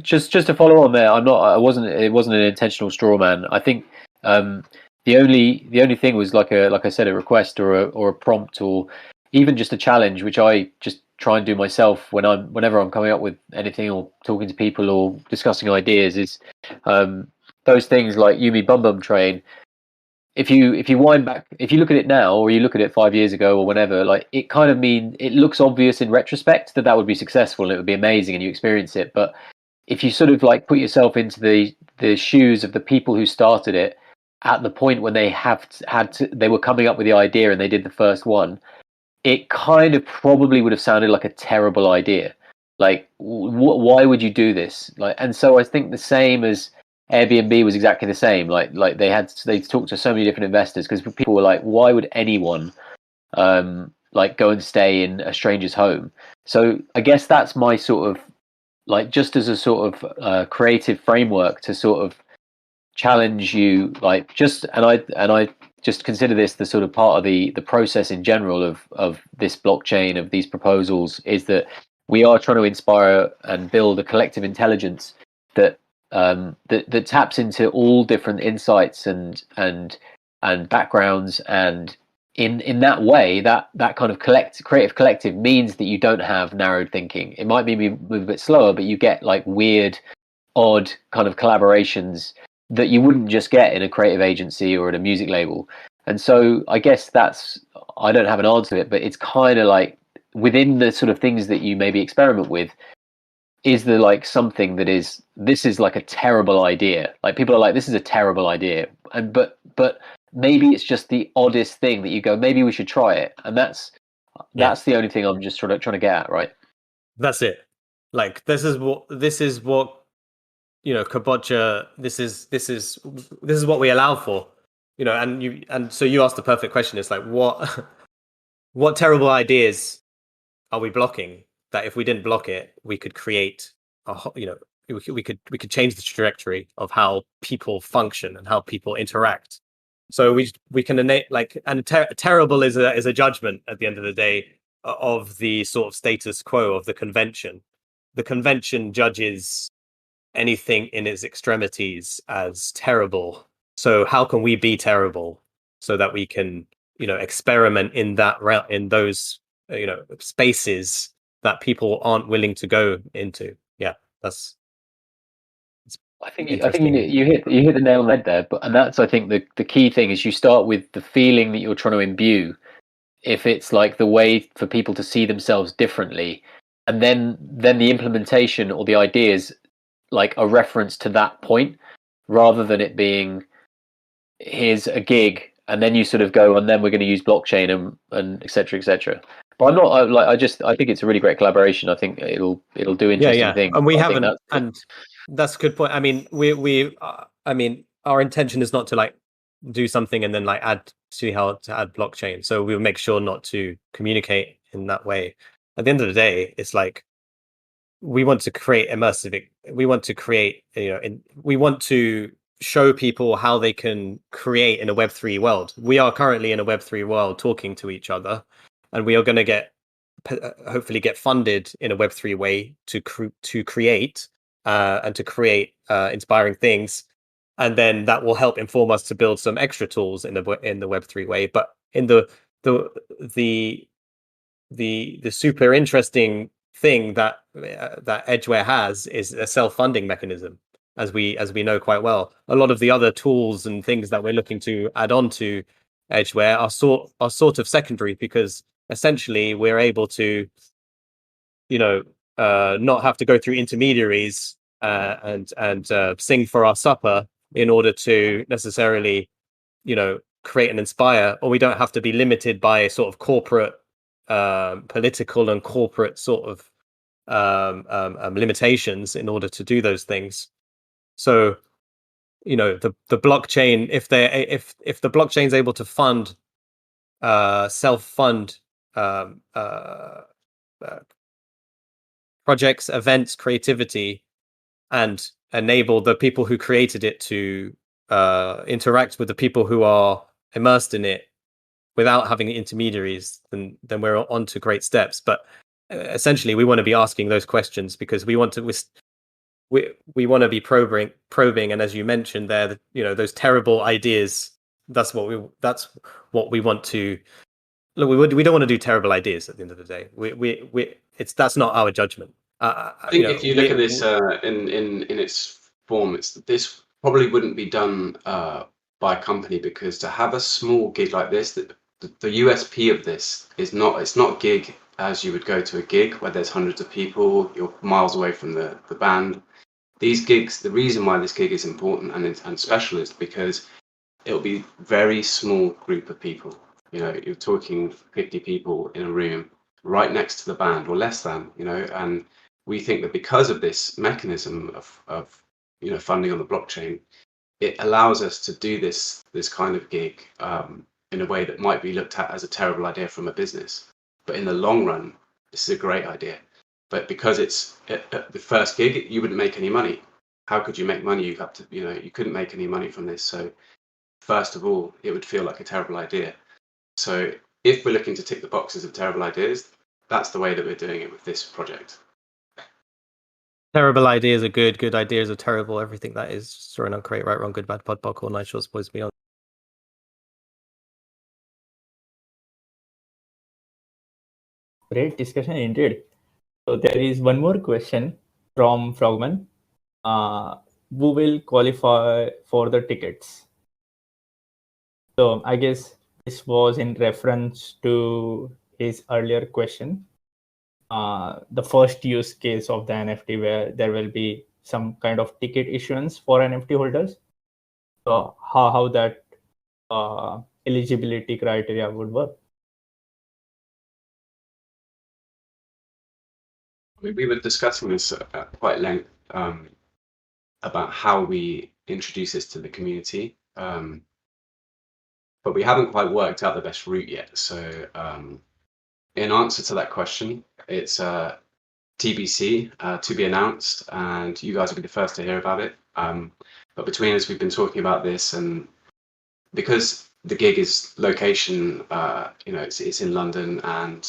Just to follow on there, it wasn't an intentional straw man. I think the only thing was like I said, a request or a prompt, or even just a challenge, which I just try and do myself whenever I'm coming up with anything or talking to people or discussing ideas, is those things like Yumi Bum Bum Train. If you wind back, if you look at it now, or you look at it 5 years ago or whenever, like it kind of it looks obvious in retrospect that would be successful and it would be amazing and you experience it. But if you sort of like put yourself into the shoes of the people who started it at the point when they they were coming up with the idea and they did the first one, it kind of probably would have sounded like a terrible idea. Like, why would you do this? Like, and so I think the same as Airbnb was exactly the same. Like they talked to so many different investors, because people were like, why would anyone like go and stay in a stranger's home? So I guess that's my sort of like, just as a sort of creative framework to sort of challenge you, like and I just consider this the sort of part of the process in general of this blockchain, of these proposals, is that we are trying to inspire and build a collective intelligence that that taps into all different insights and backgrounds, and in that way, that kind of creative collective means that you don't have narrowed thinking. It might be move a bit slower, but you get like weird, odd kind of collaborations that you wouldn't just get in a creative agency or at a music label. And so I guess I don't have an answer to it, but it's kind of like within the sort of things that you maybe experiment with, is there like something this is like a terrible idea? Like people are like, this is a terrible idea. And but maybe it's just the oddest thing that you go, maybe we should try it. And that's the only thing I'm just trying to get at, right? That's it. Like this is what Kabocha, this is what we allow for, and so you asked the perfect question. It's like, what terrible ideas are we blocking, that if we didn't block it, we could create we could change the trajectory of how people function and how people interact. So we can innate, like, and terrible is a judgment at the end of the day of the sort of status quo of the convention. The convention judges anything in its extremities as terrible. So how can we be terrible so that we can, experiment in those, spaces that people aren't willing to go into? Yeah, I think you hit the nail on the head there. And that's, I think, the key thing is you start with the feeling that you're trying to imbue. If it's like the way for people to see themselves differently, and then the implementation or the ideas like a reference to that point, rather than it being here's a gig and then you sort of go and then we're going to use blockchain and et cetera, et cetera. But I'm not I think it's a really great collaboration. I think it'll do interesting things. And we I think haven't, and that's a good point. I mean, I mean, our intention is not to like do something and then like see how to add blockchain. So we'll make sure not to communicate in that way. At the end of the day, it's like we want to create immersive. We want to create, we want to show people how they can create in a Web3 world. We are currently in a Web3 world talking to each other, and we are going to hopefully get funded in a Web3 way to create and to create inspiring things, and then that will help inform us to build some extra tools in the Web3 way. But in the super interesting thing that Edgeware has is a self-funding mechanism, as we know quite well. A lot of the other tools and things that we're looking to add on to Edgeware are sort of secondary, because essentially we're able to not have to go through intermediaries and sing for our supper in order to necessarily create and inspire, or we don't have to be limited by a sort of corporate political and corporate sort of limitations in order to do those things. So the blockchain, if the blockchain is able to fund self-fund projects, events, creativity, and enable the people who created it to interact with the people who are immersed in it without having intermediaries, then we're on to great steps. But essentially, we want to be asking those questions because we want to we want to be probing, and as you mentioned there, those terrible ideas. That's what we want to. Look, we don't want to do terrible ideas at the end of the day. That's not our judgment. I think if you look at this in its form, this probably wouldn't be done by a company, because to have a small gig like this, the USP of this is it's not a gig as you would go to a gig where there's hundreds of people, you're miles away from the band. These gigs, the reason why this gig is important and special is because it'll be very small group of people. You're talking 50 people in a room right next to the band, or less than, and we think that because of this mechanism of funding on the blockchain, it allows us to do this kind of gig in a way that might be looked at as a terrible idea from a business, but in the long run, this is a great idea. But because it's the first gig, you wouldn't make any money. How could you make money? You couldn't make any money from this. So first of all, it would feel like a terrible idea. So if we're looking to tick the boxes of terrible ideas, that's the way that we're doing it with this project. Terrible ideas are good ideas are terrible. Everything that is sorry, not great, right, wrong, good, bad, pod, bog, or nice shorts, boys, beyond. Great discussion indeed. So there is one more question from Frogman. Who will qualify for the tickets? So I guess this was in reference to his earlier question. The first use case of the NFT, where there will be some kind of ticket issuance for NFT holders. So how that eligibility criteria would work? We were discussing this at quite length about how we introduce this to the community, but we haven't quite worked out the best route yet. So in answer to that question, it's TBC, to be announced, and you guys will be the first to hear about it. But between us, we've been talking about this, and because the gig is location, it's in London, and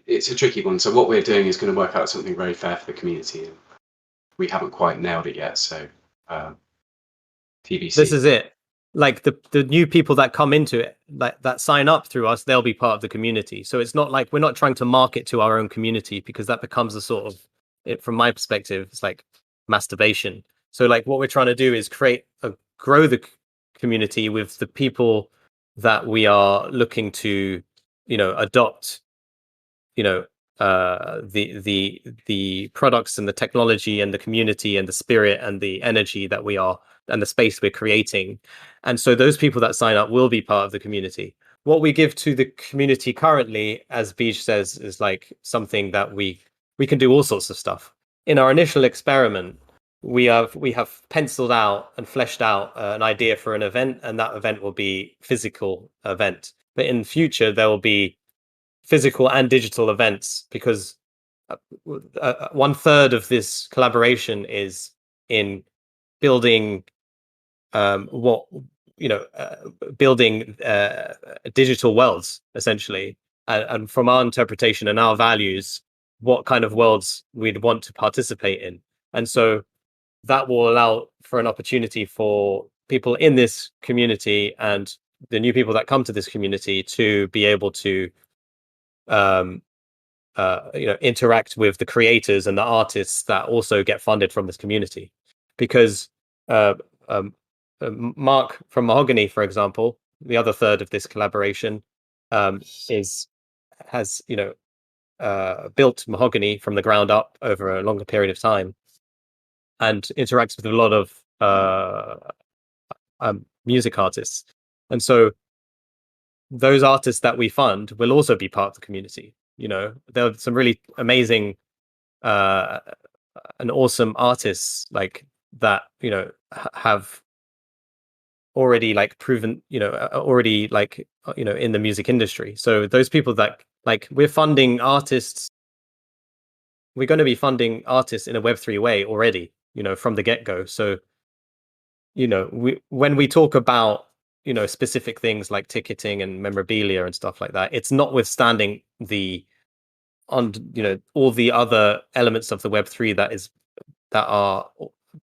it's a tricky one. So what we're doing is going to work out something very fair for the community, and we haven't quite nailed it yet. So TBC. This is it. Like the new people that come into it, that sign up through us, they'll be part of the community. So it's not like we're not trying to market to our own community, because that becomes a sort of, from my perspective, it's like masturbation. So like what we're trying to do is grow the community with the people that we are looking to, adopt, the products and the technology and the community and the spirit and the energy that we are and the space we're creating. And so those people that sign up will be part of the community. What we give to the community currently, as Bij says, is like something that we can do all sorts of stuff. In our initial experiment, we have penciled out and fleshed out an idea for an event, and that event will be physical event. But in future, there will be physical and digital events, because 1/3 of this collaboration is in building building digital worlds, essentially, and from our interpretation and our values, what kind of worlds we'd want to participate in. And so that will allow for an opportunity for people in this community and the new people that come to this community to be able to interact with the creators and the artists that also get funded from this community. Because Mark from Mahogany, for example, the other third of this collaboration, has built Mahogany from the ground up over a longer period of time, and interacts with a lot of music artists. And so those artists that we fund will also be part of the community. There are some really amazing and awesome artists like that, have already proven, in the music industry. So those people that we're funding artists, we're going to be funding artists in a Web3 way already, from the get-go. So, when we talk about, specific things like ticketing and memorabilia and stuff like that, it's notwithstanding all the other elements of the Web3 that are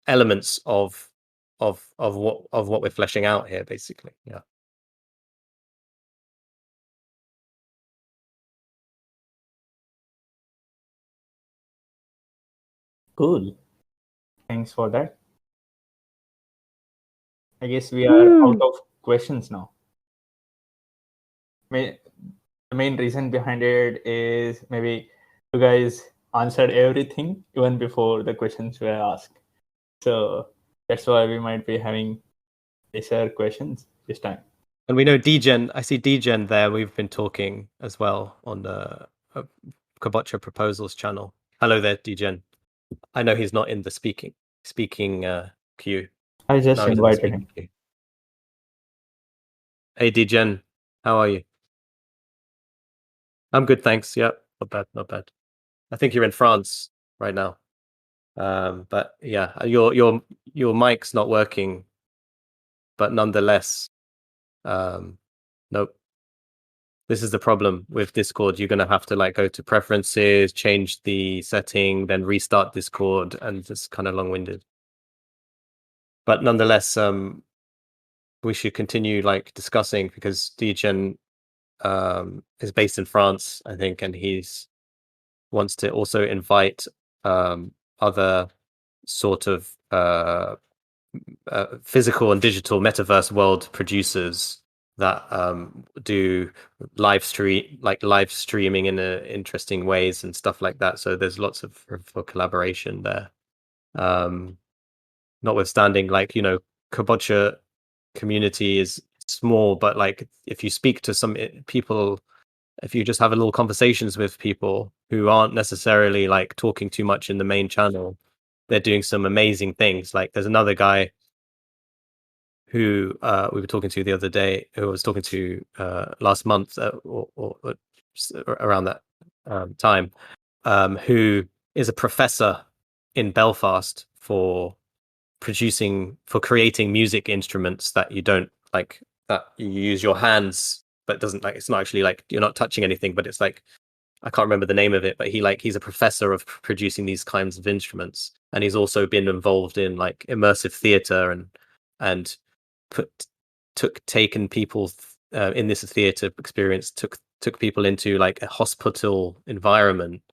elements of what we're fleshing out here, basically. Yeah. Cool. Thanks for that. I guess we are out of questions now. The main reason behind it is maybe you guys answered everything even before the questions were asked. So that's why we might be having lesser questions this time. And we know Degen, I see Degen there. We've been talking as well on the Kabocha Proposals channel. Hello there, Degen. I know he's not in the speaking queue. I just invited him. Queue. Hey, Degen, how are you? I'm good, thanks. Yeah, not bad. I think you're in France right now. But yeah, your mic's not working. But nonetheless, nope. This is the problem with Discord. You're gonna have to go to preferences, change the setting, then restart Discord, and it's kind of long-winded. But nonetheless, we should continue discussing, because Degen is based in France, I think, and he's wants to also invite other sort of physical and digital metaverse world producers that do live streaming in interesting ways and stuff like that. So there's lots of for collaboration there. Notwithstanding, Kabocha community is small, but if you speak to some people, if you just have a little conversations with people who aren't necessarily talking too much in the main channel, they're doing some amazing things. There's another guy who we were talking to the other day, who I was talking to last month or around that time, who is a professor in Belfast for creating music instruments that you don't that you use your hands, but doesn't it's not actually you're not touching anything, but it's I can't remember the name of it, but he's a professor of producing these kinds of instruments, and he's also been involved in immersive theater and taken people in this theater experience, took people into a hospital environment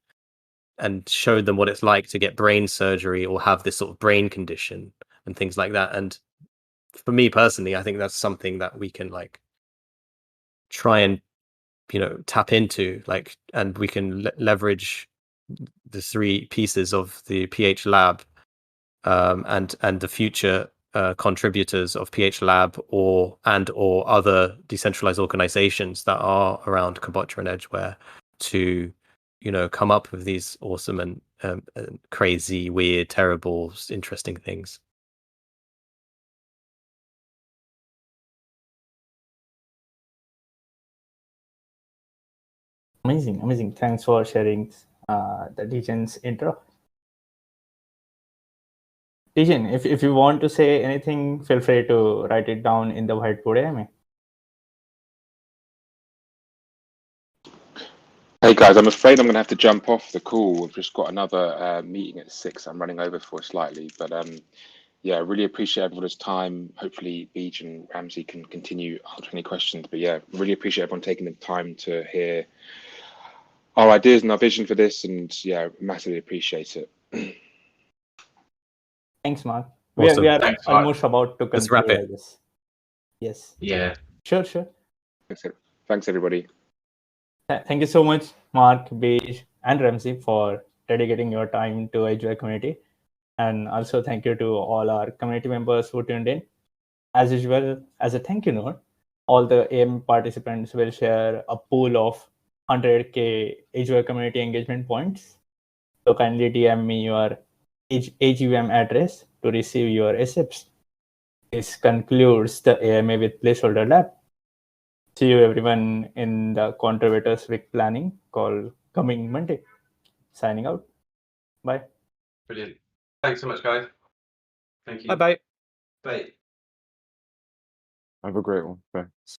and showed them what it's like to get brain surgery or have this sort of brain condition and things like that. And for me personally, I think that's something that we can try and tap into, like, and we can leverage the 3 pieces of the PH Lab and the future contributors of PH Lab or other decentralized organizations that are around Kobocha and Edgeware to come up with these awesome and crazy, weird, terrible, interesting things. Amazing. Thanks for sharing the Dejan's intro. Dejan, if you want to say anything, feel free to write it down in the whiteboard AMA. Hey guys, I'm afraid I'm going to have to jump off the call. We've just got another meeting at 6. I'm running over for slightly, but yeah, I really appreciate everyone's time. Hopefully, Beej and Ramsey can continue answering any questions. But yeah, really appreciate everyone taking the time to hear our ideas and our vision for this, and yeah, massively appreciate it. Thanks, Mark. Awesome. We are Thanks, Mark. almost about to Let's wrap conclude, it. I guess. Yes. Yeah. Sure. Thanks everybody. Thank you so much, Mark, Beej, and Ramsey, for dedicating your time to Edgeware community. And also thank you to all our community members who tuned in. As usual, as a thank you note, all the AM participants will share a pool of 100K Edgeware community engagement points. So kindly DM me your AGVM address to receive your receipts. This concludes the AMA with Placeholder Lab. See you everyone in the Contributors Week planning call coming Monday. Signing out. Bye. Brilliant. Thanks so much, guys. Thank you. Bye-bye. Bye. Have a great one. Thanks.